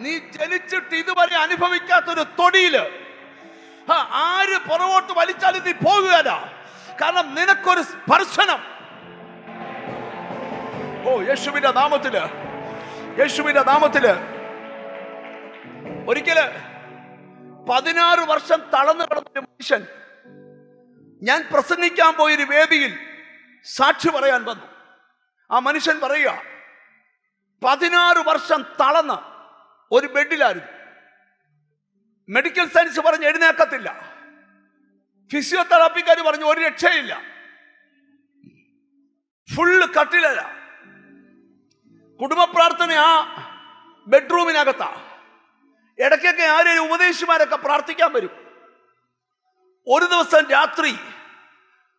നീ ജനിച്ചിട്ട് ഇതുവരെ അനുഭവിക്കാത്തൊരു തൊടിയില് ആര് പുറകോട്ട് വലിച്ചാലും നീ പോകുകയല്ല. കാരണം നിനക്കൊരു സ്പർശനം. ഓ, യേശുവിന്റെ നാമത്തില്, യേശുവിന്റെ നാമത്തില്. ഒരിക്കല് 16 വർഷം തളർന്നു കിടന്നൊരു മനുഷ്യൻ ഞാൻ പ്രസംഗിക്കാൻ പോയൊരു വേദിയിൽ സാക്ഷി പറയാൻ വന്നു. ആ മനുഷ്യൻ പറയുക, 16 വർഷം തളർന്ന് ഒരു ബെഡിലായിരുന്നു. മെഡിക്കൽ സയൻസ് പറഞ്ഞ് എഴുന്നേക്കത്തില്ല. ഫിസിയോതെറാപ്പിക്കാർ പറഞ്ഞു ഒരു രക്ഷയില്ല. ഫുള്ള് കട്ടിലല്ല. കുടുംബ പ്രാർത്ഥന ആ ബെഡ്റൂമിനകത്താ. ഇടയ്ക്കൊക്കെ ആരെയും ഉപദേശിമാരൊക്കെ പ്രാർത്ഥിക്കാൻ വരും. ഒരു ദിവസം രാത്രി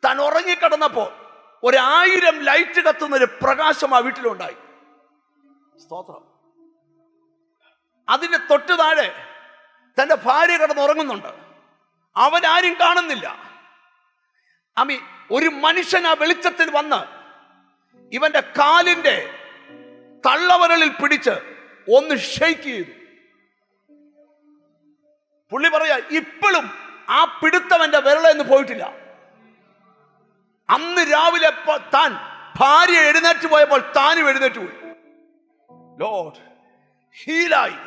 താൻ ഉറങ്ങിക്കിടന്നപ്പോൾ 1000 ലൈറ്റ് കത്തുന്നൊരു പ്രകാശം ആ വീട്ടിലുണ്ടായി. സ്തോത്രം. അതിന്റെ തൊട്ട് താഴെ തന്റെ ഭാര്യ കിടന്നുറങ്ങുന്നുണ്ട്. അവനാരും കാണുന്നില്ല. ഒരു മനുഷ്യൻ ആ വെളിച്ചത്തിൽ വന്ന് ഇവന്റെ കാലിന്റെ തള്ളവരലിൽ പിടിച്ച് ഒന്ന് ഷെയ്ക്ക് ചെയ്തു. പുള്ളി പറയാ, ഇപ്പോഴും ആ പിടുത്തവന്റെ വിരലെന്ന് പോയിട്ടില്ല. അന്ന് രാവിലെ താൻ ഭാര്യ എഴുന്നേറ്റ് പോയപ്പോൾ താനും എഴുന്നേറ്റ് പോയി. ലോർഡ്, ഹീലായി.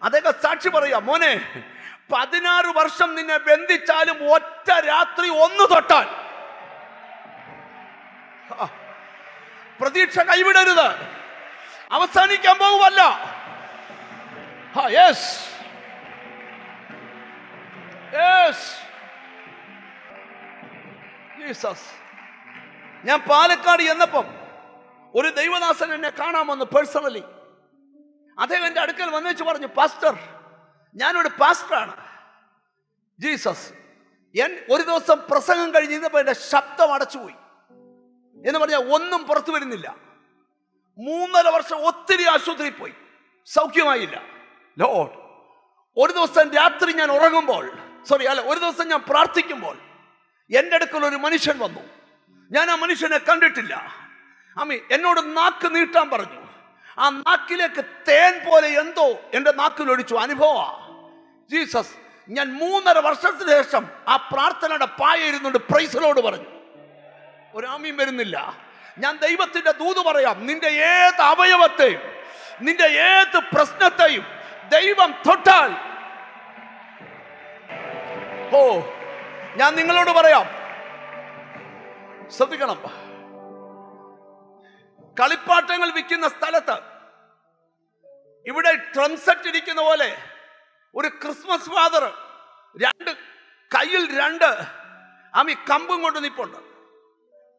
അതൊക്കെ സാക്ഷി പറയാ, മോനെ 16 വർഷം നിന്നെ ബന്ധിച്ചാലും ഒറ്റ രാത്രി ഒന്ന് തൊട്ടാൽ പ്രതീക്ഷ കൈവിടരുത്. അവസാനിക്കാൻ പോകുമല്ല. Yes, yes, Jesus. ഞാൻ പാലക്കാട് എന്നപ്പം ഒരു ദൈവദാസൻ എന്നെ കാണാമെന്ന് പേഴ്സണലി. അദ്ദേഹം എൻ്റെ അടുക്കൽ വന്നേച്ച് പറഞ്ഞു, പാസ്റ്റർ, ഞാനൊരു പാസ്റ്ററാണ്. ജീസസ് ഒരു ദിവസം പ്രസംഗം കഴിഞ്ഞപ്പോൾ എൻ്റെ ശബ്ദം അടച്ചുപോയി എന്ന് പറഞ്ഞാൽ ഒന്നും പുറത്തു വരുന്നില്ല. 3.5 വർഷം ഒത്തിരി ആശുപത്രിയിൽ പോയി, സൗഖ്യമായില്ല. ലോർഡ്, ഒരു ദിവസം രാത്രി ഞാൻ ഉറങ്ങുമ്പോൾ, ഒരു ദിവസം ഞാൻ പ്രാർത്ഥിക്കുമ്പോൾ എൻ്റെ അടുക്കൽ ഒരു മനുഷ്യൻ വന്നു. ഞാൻ ആ മനുഷ്യനെ കണ്ടിട്ടില്ല. എന്നോട് നാക്ക് നീട്ടാൻ പറഞ്ഞു. ആ നാക്കിലേക്ക് തേൻ പോലെ എന്തോ എൻ്റെ നാക്കിലൊഴിച്ചു. അനുഭവ ജീസസ്. ഞാൻ 3.5 വർഷത്തിന് ശേഷം ആ പ്രാർത്ഥനയുടെ പായ ഇരുന്നുകൊണ്ട് പ്രൈസലോട് പറഞ്ഞു. ഒരാമീൻ വരുന്നില്ല. ഞാൻ ദൈവത്തിന്റെ ദൂത് പറയാം. നിന്റെ ഏത് അവയവത്തെയും നിന്റെ ഏത് പ്രശ്നത്തെയും ദൈവം തൊട്ടാൽ, ഞാൻ നിങ്ങളോട് പറയാം, ശ്രദ്ധിക്കണം. കളിപ്പാട്ടങ്ങൾ വിൽക്കുന്ന സ്ഥലത്ത് ഇവിടെ ഡ്രം സെറ്റ് ഇരിക്കുന്ന പോലെ ഒരു ക്രിസ്മസ് ഫാദർ കയ്യിൽ 2 കമ്പും കൊണ്ട് നിപ്പുണ്ട്.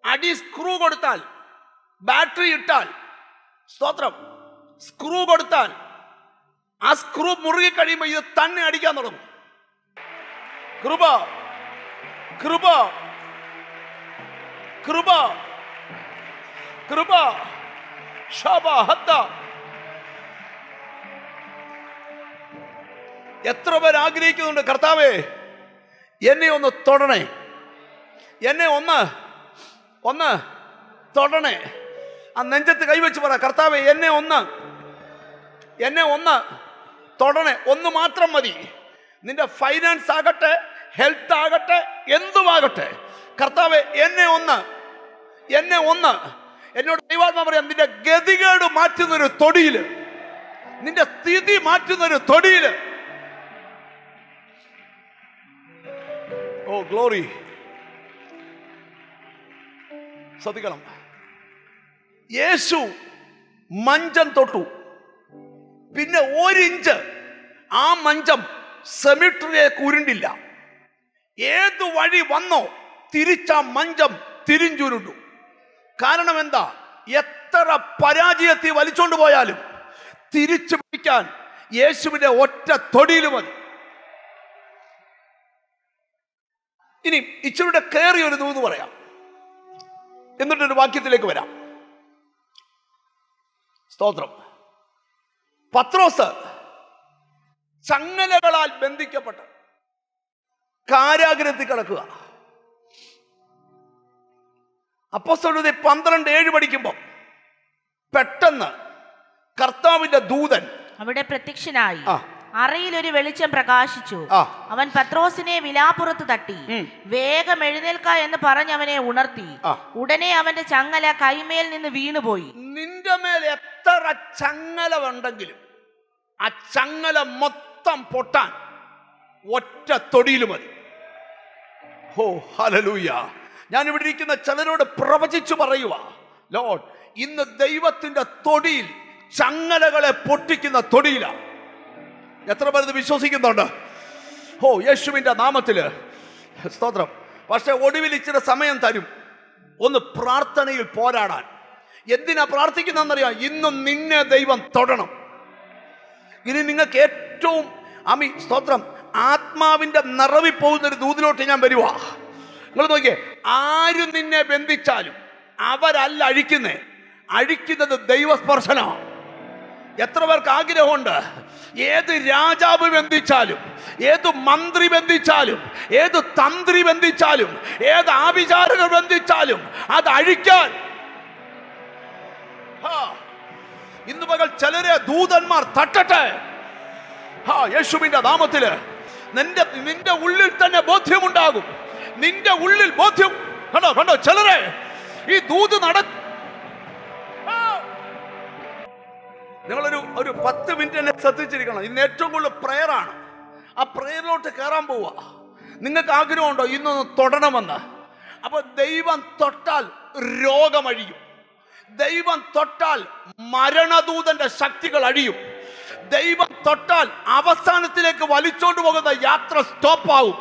അടി സ്ക്രൂ കൊടുത്താൽ, ബാറ്ററി ഇട്ടാൽ, സ്തോത്രം, സ്ക്രൂ കൊടുത്താൽ ആ സ്ക്രൂ മുറുകി കഴിയുമ്പോൾ ഇത് തന്നെ അടിക്കാൻ തുടങ്ങും. കൃപ കൃപ കൃപ കൃപ എത്ര പേർ ആഗ്രഹിക്കുന്നുണ്ട്, കർത്താവേ എന്നെ ഒന്ന് തൊടണേ, എന്നെ ഒന്ന് തൊടണേ. ആ നെഞ്ചത്ത് കൈവച്ച് പറ, കർത്താവേ എന്നെ ഒന്ന് തൊടണേ. ഒന്ന് മാത്രം മതി. നിന്റെ ഫൈനാൻസ് ആകട്ടെ, ഹെൽത്ത് ആകട്ടെ, എന്തുമാകട്ടെ, കർത്താവേ എന്നെ ഒന്ന്. എന്നോട് ദൈവാത്മാ പറയാം, നിന്റെ ഗതികേട് മാറ്റുന്നൊരു തൊടിയില്, നിന്റെ സ്ഥിതി മാറ്റുന്നൊരു തൊടിയില്. ഓ ഗ്ലോറി. ശ്രദ്ധിക്കണം. യേശു മഞ്ചം തൊട്ടു, പിന്നെ 1 ഇഞ്ച് ആ മഞ്ചം സെമിട്രിയിലേക്ക് ഉരുണ്ടില്ല. ഏത് വഴി വന്നോ തിരിച്ച മഞ്ചം തിരിഞ്ചുരുണ്ടു. കാരണം എന്താ? എത്ര പരാജയത്തിൽ വലിച്ചോണ്ട് പോയാലും തിരിച്ചു പിടിക്കാൻ യേശുവിന്റെ ഒറ്റ തൊടിയിൽ മതി. ഇനി ഇച്ചിരിയുടെ കയറി ഒരു ദൂത് പറയാം, എന്നിട്ടൊരു വാക്യത്തിലേക്ക് വരാം. സ്തോത്രം. പത്രോസ് ചങ്ങലകളാൽ ബന്ധിക്കപ്പെട്ട് കാരാഗ്രഹത്തിൽ കിടക്കുക. അപ്പോസ്തലരുടെ 12:7 പഠിക്കുമ്പോൾ പെട്ടെന്ന് കർത്താവിന്റെ ദൂതൻ അവിടെ പ്രത്യക്ഷനായി. അറയിൽ ഒരു വെളിച്ചം പ്രകാശിച്ചു. അവൻ പത്രോസിനെ വിലാപ്പുറത്ത് തട്ടി, വേഗം എഴുന്നേൽക്ക എന്ന് പറഞ്ഞ് അവനെ ഉണർത്തി. ഉടനെ അവന്റെ ചങ്ങല കൈമേൽ നിന്ന് വീണുപോയി. നിന്റെ മേൽ എത്ര ചങ്ങല ഉണ്ടെങ്കിലും ആ ചങ്ങല മൊത്തം പൊട്ടാൻ ഒറ്റ തൊടിയിൽ മതി. ഓ ഹല്ലേലൂയ. ഞാൻ ഇവിടെ ഇരിക്കുന്ന ചിലരോട് പ്രവചിച്ചു പറയുക, ലോർഡ്, ഇന്ന് ദൈവത്തിന്റെ തൊടിയിൽ ചങ്ങലകളെ പൊട്ടിക്കുന്ന തൊടിയിലാണ്. എത്ര പേര് വിശ്വസിക്കുന്നുണ്ട്? ഓ യേശുവിന്റെ നാമത്തില് സ്തോത്രം. പക്ഷെ ഒടുവിൽ ഇച്ചിരി സമയം തരും ഒന്ന് പ്രാർത്ഥനയിൽ പോരാടാൻ. എന്തിനാ പ്രാർത്ഥിക്കുന്നറിയാം? ഇന്നും നിന്നെ ദൈവം തൊടണം. ഇനി നിങ്ങൾക്ക് ഏറ്റവും സ്തോത്രം ആത്മാവിന്റെ നിറവിൽ പോകുന്നൊരു ദൂതിലോട്ട് ഞാൻ വരുവാ. നിങ്ങൾ നോക്കിയേ, ആരും നിന്നെ ബന്ധിച്ചാലും അവരല്ല അഴിക്കുന്നത് ദൈവസ്പർശനമാണ്. എത്ര പേർക്ക് ആഗ്രഹമുണ്ട്? ഏത് രാജാവ് ബന്ധിച്ചാലും, ഏത് മന്ത്രി ബന്ധിച്ചാലും, ഏത് തന്ത്രി ബന്ധിച്ചാലും, ഏത് ആഭിചാരകർ ബന്ധിച്ചാലും അത് അഴിക്കാൻ. ഇന്ന് പകൽ ചിലരെ ദൂതന്മാർ തട്ടട്ടെ യേശുവിന്റെ നാമത്തില്. നിന്റെ ഉള്ളിൽ തന്നെ ബോധ്യമുണ്ടാകും. നിന്റെ ഉള്ളിൽ ബോധ്യം കണ്ടോ ചിലരെ ഈ ദൂത് നിങ്ങളൊരു 10 മിനിറ്റ് എന്നെ ശ്രദ്ധിച്ചിരിക്കണം. ഇന്ന് ഏറ്റവും കൂടുതൽ പ്രയറാണ്. ആ പ്രയറിലോട്ട് കയറാൻ പോവുക. നിങ്ങൾക്ക് ആഗ്രഹമുണ്ടോ ഇന്നൊന്ന് തൊടണമെന്ന്? അപ്പൊ ദൈവം തൊട്ടാൽ രോഗമഴിയും. ദൈവം തൊട്ടാൽ മരണദൂതന്റെ ശക്തികൾ അഴിയും. ദൈവം തൊട്ടാൽ അവസാനത്തിലേക്ക് വലിച്ചോണ്ട് പോകുന്ന യാത്ര സ്റ്റോപ്പാവും.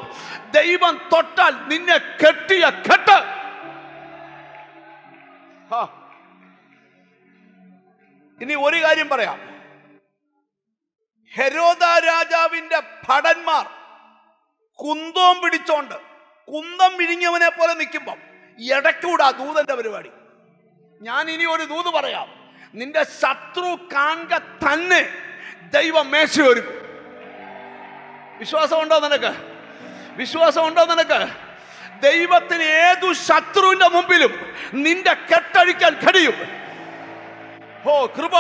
ദൈവം തൊട്ടാൽ നിന്നെ കെട്ടിയ കെട്ട്. ഇനി ഒരു കാര്യം പറയാം. ഹെരോദ രാജാവിന്റെ ഭടന്മാർ കുന്തവും പിടിച്ചോണ്ട് കുന്തം വിഴുങ്ങിയവനെ പോലെ നിൽക്കുമ്പം ഇടയ്ക്കൂടാ ദൂതന്റെ പരിപാടി. ഞാൻ ഇനി ഒരു ദൂത് പറയാം. നിന്റെ ശത്രു കാണുക തന്നെ ദൈവം മേശയൊരുക്കും. വിശ്വാസമുണ്ടോ നിനക്ക്? വിശ്വാസമുണ്ടോ നിനക്ക്? ദൈവത്തിന് ഏതു ശത്രുവിന്റെ മുമ്പിലും നിന്റെ കെട്ടഴിക്കാൻ കഴിയും. ഓ കൃപ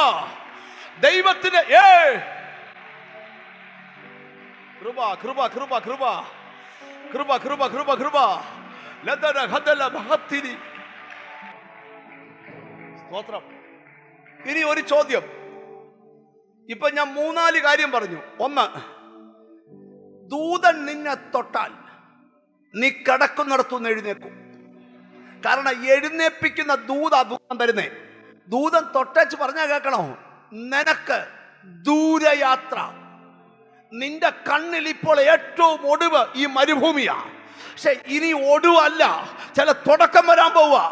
ദൈവത്തിന് കൃപ കൃപ കൃപ കൃപ കൃപ കൃപ കൃപ കൃപ ലതന ഹദല മഹത്തിരി. സ്തോത്രം. ഇനി ഒരു ചോദ്യം. ഇപ്പൊ ഞാൻ 3-4 കാര്യം പറഞ്ഞു. ഒന്ന്, ദൂതൻ നിന്നെ തൊട്ടാൽ നീ കിടക്കുന്നിടത്തുനിന്ന് എഴുന്നേക്കും. കാരണം എഴുന്നേപ്പിക്കുന്ന ദൂതൻ തരുന്നേ. ദൂതൻ തൊട്ടച്ച് പറഞ്ഞാൽ കേൾക്കണോ? നിനക്ക് ദൂരയാത്ര. നിന്റെ കണ്ണിൽ ഇപ്പോൾ ഏറ്റവും ഒടുവ് ഈ മരുഭൂമിയാ. പക്ഷെ ഇനി ഒടുവല്ല, ചില തുടക്കം വരാൻ പോവാ.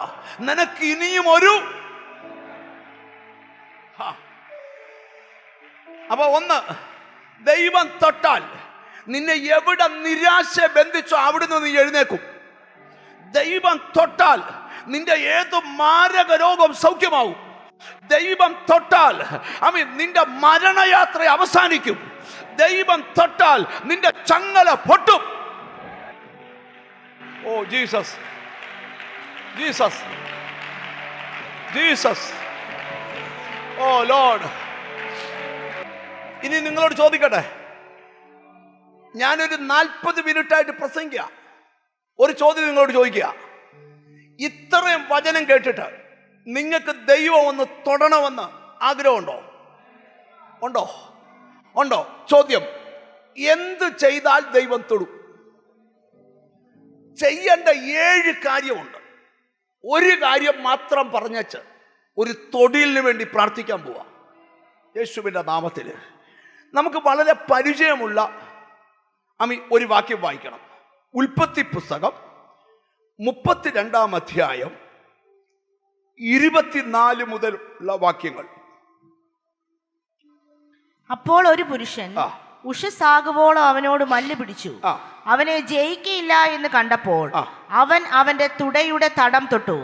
നിനക്ക് ഇനിയും ഒരു അപ്പൊ ഒന്ന്, ദൈവം തൊട്ടാൽ നിന്നെ എവിടെ നിരാശ ബന്ധിച്ചോ അവിടുന്ന് നീ എഴുന്നേക്കും. ദൈവം തൊട്ടാൽ നിന്റെ ഏത് മാരക രോഗം സൗഖ്യമാവും. ദൈവം തൊട്ടാൽ നിന്റെ മരണയാത്ര അവസാനിക്കും. ദൈവം തൊട്ടാൽ നിന്റെ ചങ്ങല പൊട്ടും. ഓ ജീസസ്, ജീസസ്, ജീസസ്, ഓ ലോർഡ്. ഇനി നിങ്ങളോട് ചോദിക്കട്ടെ, ഞാനൊരു 40 മിനിറ്റായിട്ട് പ്രസംഗിക്കുക. ഒരു ചോദ്യം നിങ്ങളോട് ചോദിക്കുക. ഇത്രയും വചനം കേട്ടിട്ട് നിങ്ങൾക്ക് ദൈവം ഒന്ന് തൊടണമെന്ന് ആഗ്രഹമുണ്ടോ? ഉണ്ടോ? ഉണ്ടോ? ചോദ്യം, എന്ത് ചെയ്താൽ ദൈവം തൊടും? ചെയ്യേണ്ട 7 കാര്യമുണ്ട്. ഒരു കാര്യം മാത്രം പറഞ്ഞേച്ച് ഒരു തൊടിലിന് വേണ്ടി പ്രാർത്ഥിക്കാൻ പോവാ. യേശുവിൻ്റെ നാമത്തിൽ നമുക്ക് വളരെ പരിചയമുള്ള ഒരു വാക്യം വായിക്കണം. ഉൽപ്പത്തി പുസ്തകം 32-ാം അധ്യായം 24 മുതലുള്ള വാക്യങ്ങൾ. അപ്പോൾ ഒരു പുരുഷൻ ഉഷസാകുവോളം അവനോട് മല്ല് പിടിച്ചു. അവനെ ജയിക്കയില്ല എന്ന് കണ്ടപ്പോൾ അവൻ അവന്റെ തുടയുടെ തടം തൊട്ടു.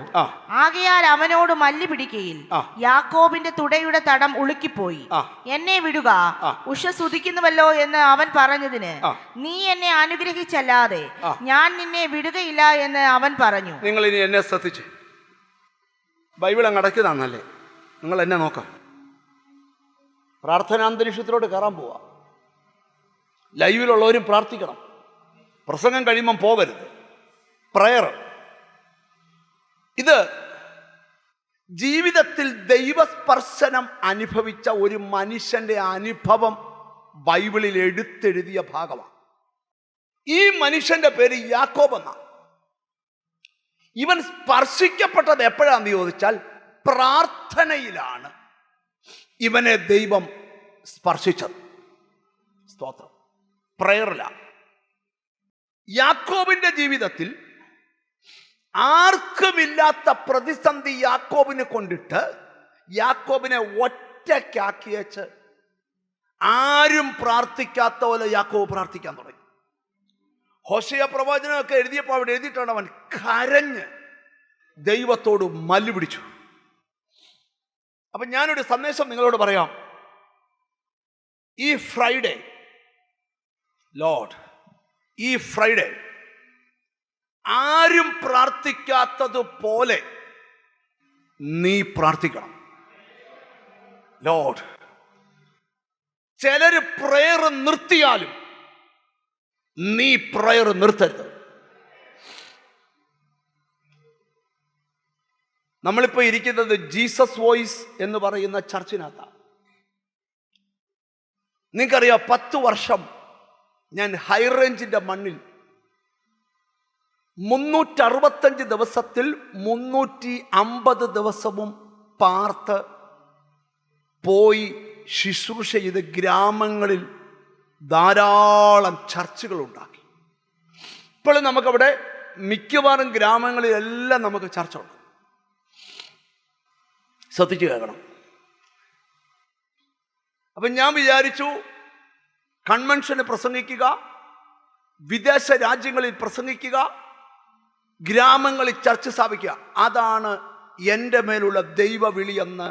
ആകയാൽ അവനോട് മല്ല് പിടിക്കയിൽ യാക്കോബിന്റെ തുടയുടെ തടം ഉളുക്കിപ്പോയി. എന്നെ വിടുക, ഉഷസ് ഉദിക്കുന്നുവല്ലോ എന്ന് അവൻ പറഞ്ഞതിന് നീ എന്നെ അനുഗ്രഹിച്ചല്ലാതെ ഞാൻ നിന്നെ വിടുകയില്ല എന്ന് അവൻ പറഞ്ഞു. നിങ്ങൾ ഇനി എന്നെ ശ്രദ്ധിച്ച്, ബൈബിൾ അങ്ങ് അടയ്ക്കുന്നതാണല്ലേ? നിങ്ങൾ എന്നെ നോക്കാം. പ്രാർത്ഥനാന്തരീക്ഷത്തിലോട്ട് കയറാൻ പോവാ. ലൈവിലുള്ളവരും പ്രാർത്ഥിക്കണം. പ്രസംഗം കഴിയുമ്പം പോകരുത്. പ്രയർ. ഇത് ജീവിതത്തിൽ ദൈവസ്പർശനം അനുഭവിച്ച ഒരു മനുഷ്യന്റെ അനുഭവം ബൈബിളിൽ എടുത്തെഴുതിയ ഭാഗമാണ്. ഈ മനുഷ്യന്റെ പേര് യാക്കോബ് എന്നാണ്. ഇവൻ സ്പർശിക്കപ്പെട്ടത് എപ്പോഴാന്ന് ചോദിച്ചാൽ പ്രാർത്ഥനയിലാണ് ഇവനെ ദൈവം സ്പർശിച്ചത്. സ്തോത്രം. പ്രയറിലാണ്. യാക്കോബിന്റെ ജീവിതത്തിൽ ആർക്കുമില്ലാത്ത പ്രതിസന്ധി യാക്കോബിനെ കൊണ്ടിട്ട് യാക്കോബിനെ ഒറ്റയ്ക്കാക്കിയേച്ച് ആരും പ്രാർത്ഥിക്കാത്ത പോലെ യാക്കോബ് പ്രാർത്ഥിക്കാൻ തുടങ്ങി. ഹോശേയ പ്രവചനമൊക്കെ എഴുതിയപ്പോൾ അവിടെ എഴുതിയിട്ടാണ് അവൻ കരഞ്ഞ് ദൈവത്തോട് മല്ല് പിടിച്ചു. അപ്പൊ ഞാനൊരു സന്ദേശം നിങ്ങളോട് പറയാം. ഈ ഫ്രൈഡേ, ലോർഡ്, ഈ ഫ്രൈഡേ ആരും പ്രാർത്ഥിക്കാത്തതുപോലെ നീ പ്രാർത്ഥിക്കണം. ലോർഡ്, ചിലര് പ്രയർ നിർത്തിയാലും നീ പ്രയർ നിർത്തരുത്. നമ്മളിപ്പോൾ ഇരിക്കുന്നത് ജീസസ് വോയിസ് എന്ന് പറയുന്ന ചർച്ചിനകത്താണ്. നിങ്ങൾക്കറിയാം, 10 വർഷം ഞാൻ ഹൈ റേഞ്ചിന്റെ മണ്ണിൽ 365 ദിവസത്തിൽ 350 ദിവസവും പാർത്ത് പോയി ശുശ്രൂഷ ചെയ്ത് ഗ്രാമങ്ങളിൽ ധാരാളം ചർച്ചുകൾ ഉണ്ടാക്കി. ഇപ്പോഴും നമുക്കവിടെ മിക്കവാറും ഗ്രാമങ്ങളിലെല്ലാം നമുക്ക് ചർച്ച ഉണ്ട്. ശ്രദ്ധിച്ചു കേൾക്കണം. അപ്പം ഞാൻ വിചാരിച്ചു കൺവെൻഷന് പ്രസംഗിക്കുക, വിദേശ രാജ്യങ്ങളിൽ പ്രസംഗിക്കുക, ഗ്രാമങ്ങളിൽ ചർച്ച സ്ഥാപിക്കുക. അതാണ് എൻ്റെ മേലുള്ള ദൈവവിളിയെന്ന്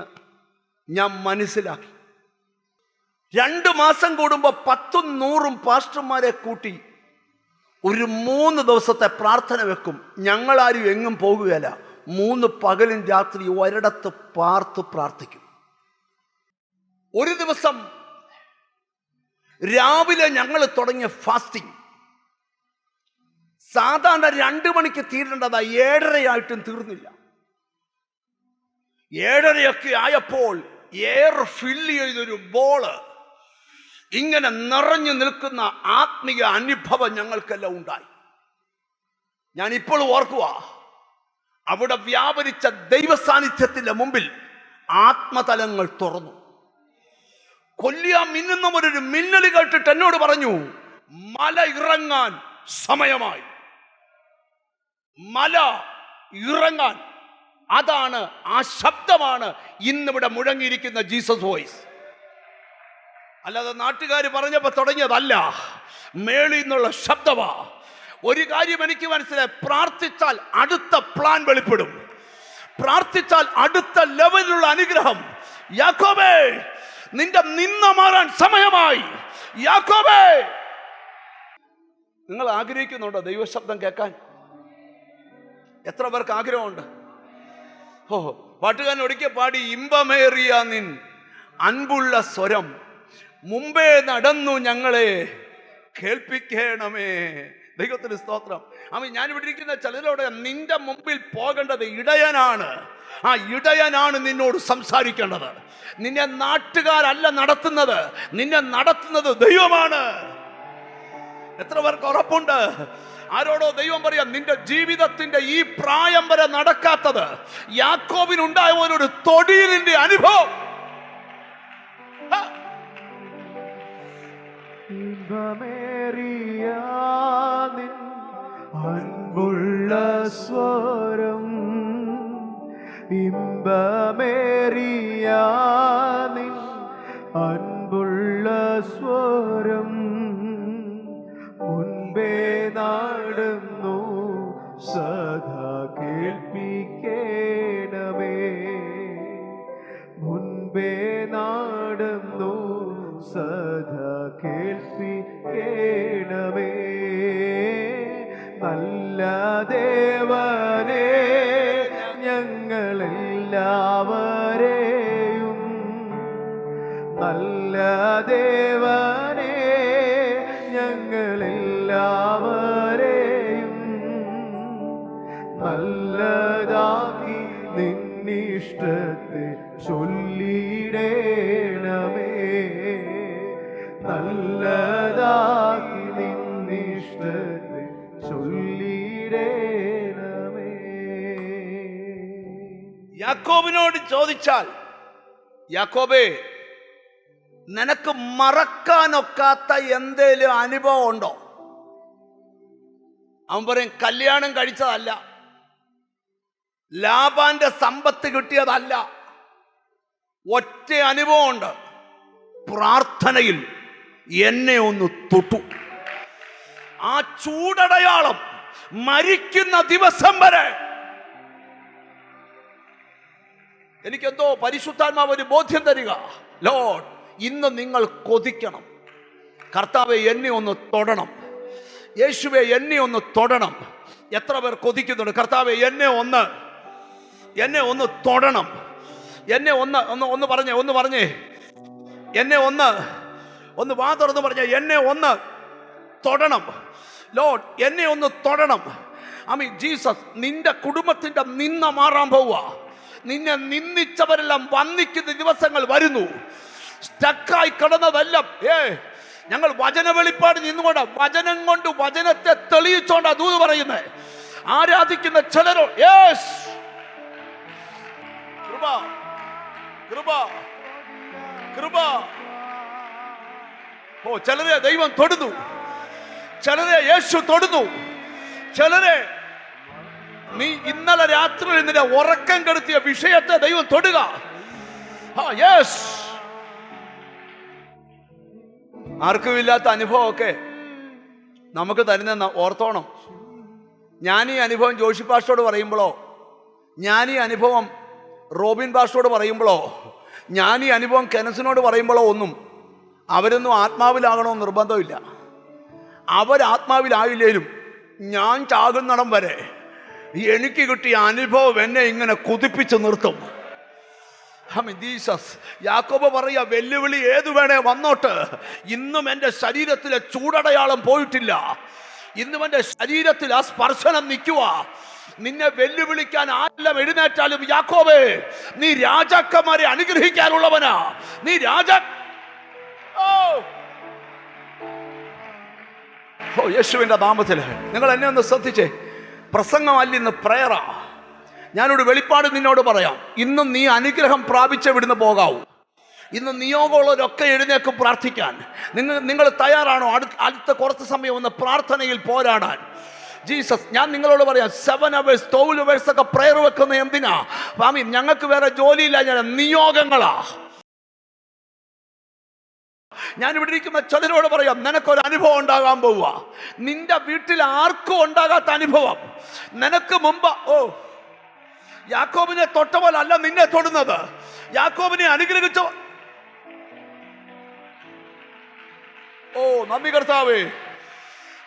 ഞാൻ മനസ്സിലാക്കി. 2 മാസം കൂടുമ്പോൾ 10ഉം 100ഉം പാസ്റ്റർമാരെ കൂട്ടി ഒരു 3 ദിവസത്തെ പ്രാർത്ഥന വെക്കും. ഞങ്ങളാരും എങ്ങും പോകുകയല്ല. 3 പകലും രാത്രി ഒരിടത്ത് പാർത്ത് പ്രാർത്ഥിക്കും. ഒരു ദിവസം രാവിലെ ഞങ്ങൾ തുടങ്ങിയ ഫാസ്റ്റിംഗ് സാധാരണ 2 മണിക്ക് തീരേണ്ടതാ 7:30 തീർന്നില്ല. 7:30 ആയപ്പോൾ എയർ ഫില്ല് ചെയ്തൊരു ബോള് ഇങ്ങനെ നിറഞ്ഞു നിൽക്കുന്ന ആത്മീയ അനുഭവം ഞങ്ങൾക്കെല്ലാം ഉണ്ടായി. ഞാൻ ഇപ്പോൾ ഓർക്കുക, അവിടെ വ്യാപരിച്ച ദൈവസാന്നിധ്യത്തിന്റെ മുമ്പിൽ ആത്മതലങ്ങൾ തുറന്നു. കൊല്ലിയാൻ മിന്നുന്നവരൊരു മിന്നൽ കേട്ടിട്ട് എന്നോട് പറഞ്ഞു, മല ഇറങ്ങാൻ സമയമായി. മല ഇറങ്ങാൻ, അതാണ്, ആ ശബ്ദമാണ് ഇന്നിവിടെ മുഴങ്ങിയിരിക്കുന്ന ജീസസ് വോയിസ്. അല്ലാതെ നാട്ടുകാർ പറഞ്ഞപ്പോൾ തുടങ്ങിയതല്ല, മേളിൽ നിന്നുള്ള ശബ്ദമാ. ഒരു കാര്യം എനിക്ക് മനസ്സിലായി, പ്രാർത്ഥിച്ചാൽ അടുത്ത പ്ലാൻ വെളിപ്പെടും. പ്രാർത്ഥിച്ചാൽ അടുത്ത ലെവലിലുള്ള അനുഗ്രഹം. യാക്കോബേ, നിന്റെ നിന്ന മാറാൻ സമയമായി. യാക്കോബേ, നിങ്ങൾ ആഗ്രഹിക്കുന്നുണ്ടോ ദൈവശബ്ദം കേൾക്കാൻ? എത്ര പേർക്ക് ആഗ്രഹമുണ്ട്? പാട്ടുകാരൻ ഒരിക്കൽ പാടി, ഇമ്പമേറിയ നിൻ അൻപുള്ള സ്വരം മുമ്പേ നടന്നു ഞങ്ങളെ കേൾപ്പിക്കണമേ. ദൈവത്തിന് സ്തോത്രം. ഞാനിവിടെ ഇരിക്കുന്ന ചിലരോട്, നിന്റെ മുമ്പിൽ പോകേണ്ടത് ഇടയനാണ്. ആ ഇടയനാണ് നിന്നോട് സംസാരിക്കേണ്ടത്. നിന്നെ നാട്ടുകാരല്ല നടത്തുന്നത്, നിന്നെ നടത്തുന്നത് ദൈവമാണ്. എത്ര പേർക്ക് ഉറപ്പുണ്ട്? ആരോടോ ദൈവം പറയാം, നിന്റെ ജീവിതത്തിന്റെ ഈ പ്രായം വരെ നടക്കാത്തത് യാക്കോബിനുണ്ടായ ഒരു തൊടിയിലിന്റെ അനുഭവം. ഇമ്പമേറിയ നിൻ അൻപുള്ള സ്വരം, ഇമ്പമേറിയ നിൻ അൻപുള്ള സ്വരം മുൻപേ നടന്നു സദാ കേൾപ്പിക്കണമേ. മുൻപേ നടന്നു സദാ കേൾപ്പിക്കണമേ. നല്ല ദേവനേ, ഞങ്ങളെല്ലാവരെയും നല്ല ദേവനേ, ഞങ്ങളെല്ലാവരെയും നല്ലതാക്കി നിന്നിഷ്ടത്തെ ചൊല്ലിടേണമേ. നല്ലതാക്കി നിന്നിഷ്ടത്തെ ചൊല്ലിടേണമേ. യാക്കോബിനോട് ചോദിച്ചാൽ, യാക്കോബേ, നിനക്ക് മറക്കാനൊക്കാത്ത എന്തേലും അനുഭവം ഉണ്ടോ? അവൻ പറയും, കല്യാണം കഴിച്ചതല്ല, ലാബാന്റെ സമ്പത്ത് കിട്ടിയതല്ല. ഒറ്റ അനുഭവമുണ്ട്, പ്രാർത്ഥനയിൽ എന്നെ ഒന്ന് തൊട്ടു. ആ ചൂടടയാളം മരിക്കുന്ന ദിവസം വരെ എനിക്കെന്തോ പരിശുദ്ധാത്മാവ് ഒരു ബോധ്യം തരിക. ലോർഡ്, ഇന്ന് നിങ്ങൾ കൊതിക്കണം, കർത്താവെ എന്നെ ഒന്ന് തൊടണം, യേശുവെ എന്നെ ഒന്ന് തൊടണം. എത്ര പേർ കൊതിക്കുന്നുണ്ട്, കർത്താവെ എന്നെ ഒന്ന് തൊടണം, എന്നെ ഒന്ന് പറഞ്ഞേ, എന്നെ ഒന്ന് വാ തുറന്ന് പറഞ്ഞേ, എന്നെ ഒന്ന് തൊടണം. ലോർഡ്, എന്നെ ഒന്ന് തൊടണം. ജീസസ്, നിന്റെ കുടുംബത്തിന്റെ നിന്ന മാറാൻ പോവുക. നിന്നെ നിന്ദിച്ചവരെല്ലാം വന്നിക്കുന്ന ദിവസങ്ങൾ വരുന്നു. സ്റ്റക്കായി കിടന്നതെല്ലാം ഞങ്ങൾ വചന വെളിപ്പാട് നിന്നുകൊണ്ട് വചനം കൊണ്ട് വചനത്തെ തെളിയിച്ചോണ്ടാ ദൂത് പറയുന്നത്. ആരാധിക്കുന്ന ചിലരോ കൃപ കൃപ കൃപ. ചിലരെ ദൈവം തൊടുന്നു, ചിലരെ യേശു തൊടുന്നു, ചിലരെ നീ ഇന്നലെ രാത്രി നിന്റെ ഉറക്കം കെടുത്തിയ വിഷയത്തെ ദൈവം തൊടുക. ആർക്കുമില്ലാത്ത അനുഭവമൊക്കെ നമുക്ക് തരുന്ന ഓർത്തോണം. ഞാൻ ഈ അനുഭവം ജോഷി പാസ്റ്റോട് പറയുമ്പോഴോ, ഞാൻ ഈ അനുഭവം റോബിൻ പാസ്റ്റോട് പറയുമ്പോഴോ, ഞാൻ ഈ അനുഭവം കെനസിനോട് പറയുമ്പോഴോ ഒന്നും അവരൊന്നും ആത്മാവിലാകണമെന്ന് നിർബന്ധമില്ല. അവരാത്മാവിലായില്ലേലും ഞാൻ ചാകുന്നിടം വരെ എനിക്ക് കിട്ടിയ അനുഭവം എന്നെ ഇങ്ങനെ കുതിപ്പിച്ച് നിർത്തും. ജീസസ്. യാക്കോബ് പറയാ, വെല്ലുവിളി ഏതു വേണേ വന്നോട്ട്, ഇന്നും എൻ്റെ ശരീരത്തിലെ ചൂടടയാളം പോയിട്ടില്ല, ഇന്നും എൻ്റെ ശരീരത്തിൽ ആ സ്പർശനം നിൽക്കുക. നിന്നെ വെല്ലുവിളിക്കാൻ ആരെല്ലാം എഴുന്നേറ്റാലും യാക്കോബേ, നീ രാജാക്കന്മാരെ അനുഗ്രഹിക്കാനുള്ളവനാ. നീ യേശുവിൻ്റെ നാമത്തിൽ നിങ്ങൾ എന്നെ ഒന്ന് ശ്രദ്ധിച്ചേ. പ്രസംഗമല്ല, ഇന്ന് പ്രയറാ. ഞാനൊരു വെളിപ്പാട് നിന്നോട് പറയാം. ഇന്നും നീ അനുഗ്രഹം പ്രാപിച്ച് വിടുന്ന് പോകാവൂ. ഇന്ന് നിയോഗമുള്ളവരൊക്കെ എഴുന്നേക്കും പ്രാർത്ഥിക്കാൻ. നിങ്ങൾ തയ്യാറാണോ അടുത്ത കുറച്ച് സമയം ഒന്ന് പ്രാർത്ഥനയിൽ പോരാടാൻ? ജീസസ്, ഞാൻ നിങ്ങളോട് പറയാം, 7 hours 12 hours ഒക്കെ പ്രയർ വെക്കുന്ന എന്തിനാ? സ്വാമി, ഞങ്ങൾക്ക് വേറെ ജോലിയില്ല, ഞാൻ നിയോഗങ്ങളാ. ഞാൻ ഇവിടെ ഇരിക്കുന്ന ചിലരോട് പറയാം, നിനക്കൊരു അനുഭവം ഉണ്ടാകാൻ പോവുക. നിന്റെ വീട്ടിൽ ആർക്കും ഉണ്ടാകാത്ത അനുഭവം. നിനക്ക് മുമ്പ് യാക്കോബിനെ തൊട്ടപോലല്ല നിന്നെ തൊടുന്നത്. യാക്കോബിനെ അനുഗ്രഹിച്ച നന്ദി കർത്താവേ.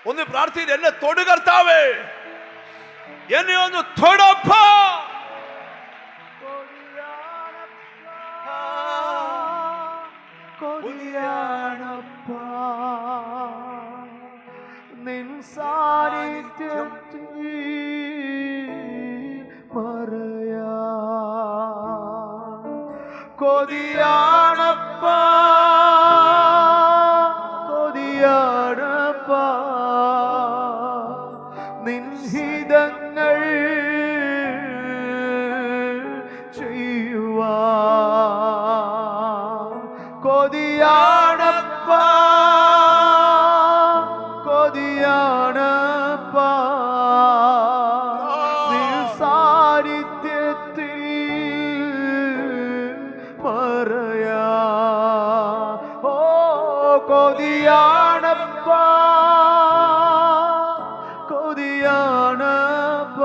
ഒന്ന് പ്രാർത്ഥിച്ച്, എന്നെ തൊടു കർത്താവേ, എന്നെ ഒന്ന് തൊടപ്പ. നിൻ സാന്നിധ്യത്തിൽ പറയാ കൊതിയാണപ്പ, കൊതിയാണപ്പ, നിൻ ഹിതങ്ങൾ ചെയ്യുവാ കൊതിയാണപ്പ, കൊതിയാണപ്പ, നിൻ സാന്നിധ്യത്തിൽ പറയാ കൊതിയാണപ്പ, കൊതിയാണപ്പ,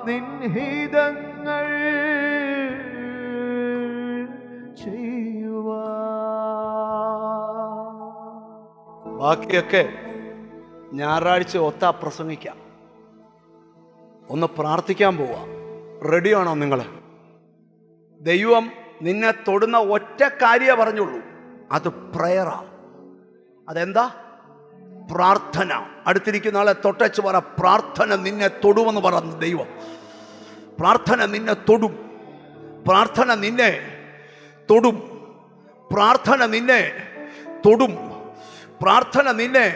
നിൻ ഹിതങ്ങൾ ചെയ്യുവാ. ബാക്കിയൊക്കെ ഞായറാഴ്ച ഒത്താ പ്രസംഗിക്കാം. ഒന്ന് പ്രാർത്ഥിക്കാൻ പോവാ. റെഡിയാണോ നിങ്ങൾ? ദൈവം നിന്നെ തൊടുന്ന ഒറ്റ കാര്യമേ പറഞ്ഞുള്ളൂ, അത് പ്രയറാ. അതെന്താ? പ്രാർത്ഥന. അടുത്തിരിക്കുന്ന ആളെ തൊട്ടച്ച് പറ, പ്രാർത്ഥന നിന്നെ തൊടുമെന്ന് പറഞ്ഞു ദൈവം. പ്രാർത്ഥന നിന്നെ തൊടും. പ്രാർത്ഥന നിന്നെ തൊടും. പ്രാർത്ഥന നിന്നെ തൊടും. പ്രാർത്ഥന നിന്നെ.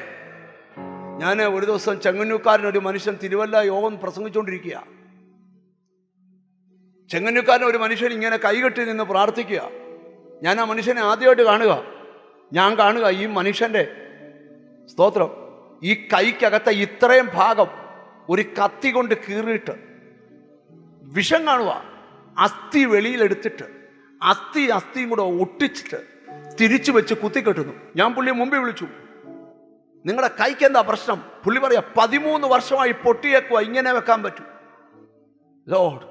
ഞാൻ ഒരു ദിവസം ചെങ്ങന്നൂക്കാരനൊരു മനുഷ്യൻ തിരുവല്ല യോഗം പ്രസംഗിച്ചുകൊണ്ടിരിക്കുക. ചെങ്ങന്നൂക്കാരൻ ഒരു മനുഷ്യൻ ഇങ്ങനെ കൈകെട്ടി നിന്ന് പ്രാർത്ഥിക്കുക. ഞാൻ ആ മനുഷ്യനെ ആദ്യമായിട്ട് കാണുക. ഞാൻ കാണുക ഈ മനുഷ്യൻ്റെ സ്തോത്രം, ഈ കൈക്കകത്തെ ഇത്രയും ഭാഗം ഒരു കത്തി കൊണ്ട് കീറിയിട്ട് വിഷം കാണുക. അസ്ഥി വെളിയിലെടുത്തിട്ട് അസ്ഥിയും കൂടെ ഒട്ടിച്ചിട്ട് തിരിച്ചു വെച്ച് കുത്തിക്കെട്ടുന്നു. ഞാൻ പുള്ളിയെ മുമ്പിൽ വിളിച്ചു, നിങ്ങളുടെ കൈക്ക് എന്താ പ്രശ്നം? പുള്ളി പറയാ, 13 വർഷമായി പൊട്ടിയേക്കുക, ഇങ്ങനെ വെക്കാൻ പറ്റൂ. ലോഡ്,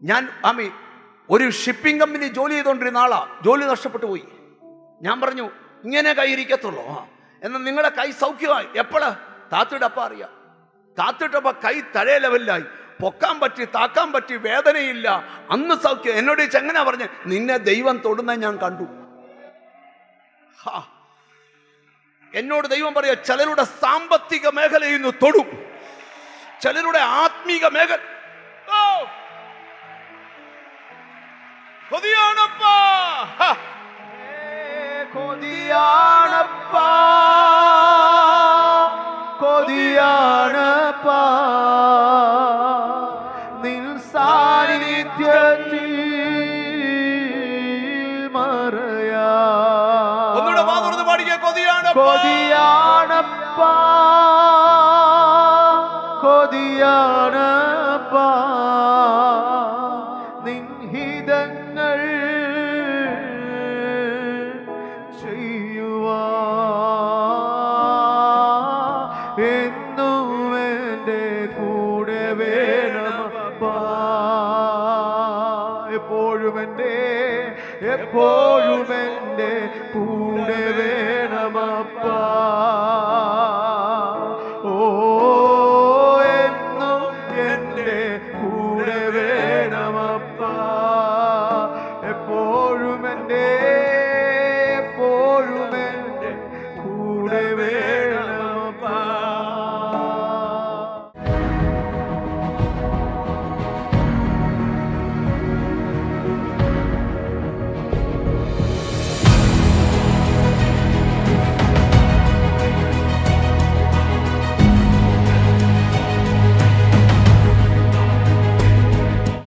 ഞാൻ ഒരു ഷിപ്പിംഗ് കമ്പനി ജോലി ചെയ്തുകൊണ്ടിരുന്ന ആളാ, ജോലി നഷ്ടപ്പെട്ടു പോയി. ഞാൻ പറഞ്ഞു, ഇങ്ങനെ കൈ ഇരിക്കത്തുള്ളൂ. എന്നാൽ നിങ്ങളുടെ കൈ സൗഖ്യമായി. എപ്പോഴാ? താത്തിട്ടപ്പ അറിയാം. താത്തിട്ടപ്പ കൈ തഴയ ലെവലിലായി, പൊക്കാൻ പറ്റി, താക്കാൻ പറ്റി, വേദനയില്ല, അന്ന് സൗഖ്യം. എന്നോട് എങ്ങനെ പറഞ്ഞ്, നിന്നെ ദൈവം തൊടുന്ന ഞാൻ കണ്ടു. എന്നോട് ദൈവം പറയാ, ചിലരുടെ സാമ്പത്തിക മേഖലയിൽ നിന്ന് തൊടും, ചിലരുടെ ആത്മീക മേഖല. കൊതിയാണപ്പ, കൊതിയാണപ്പ, കൊതിയാണപ്പ, നിൻ സാന്നിധ്യത്തിൽ മറയാ. ഒന്നുകൂടെ വാ തുറന്ന് പാടിക്കേ, കൊതിയാണപ്പ, കൊതിയാണപ്പ, കൊതിയാണപ്പ, നിൻ ഹിതങ്ങൾ ചെയ്യുവാ. എന്നും എൻ്റെ കൂടെ വേണമപ്പാ. എപ്പോഴും എൻ്റെ കൂടെ വേണമപ്പാ. ഓ എന്നും എൻ്റെ കൂടെ വേണമപ്പാ. എപ്പോഴും എൻ്റെ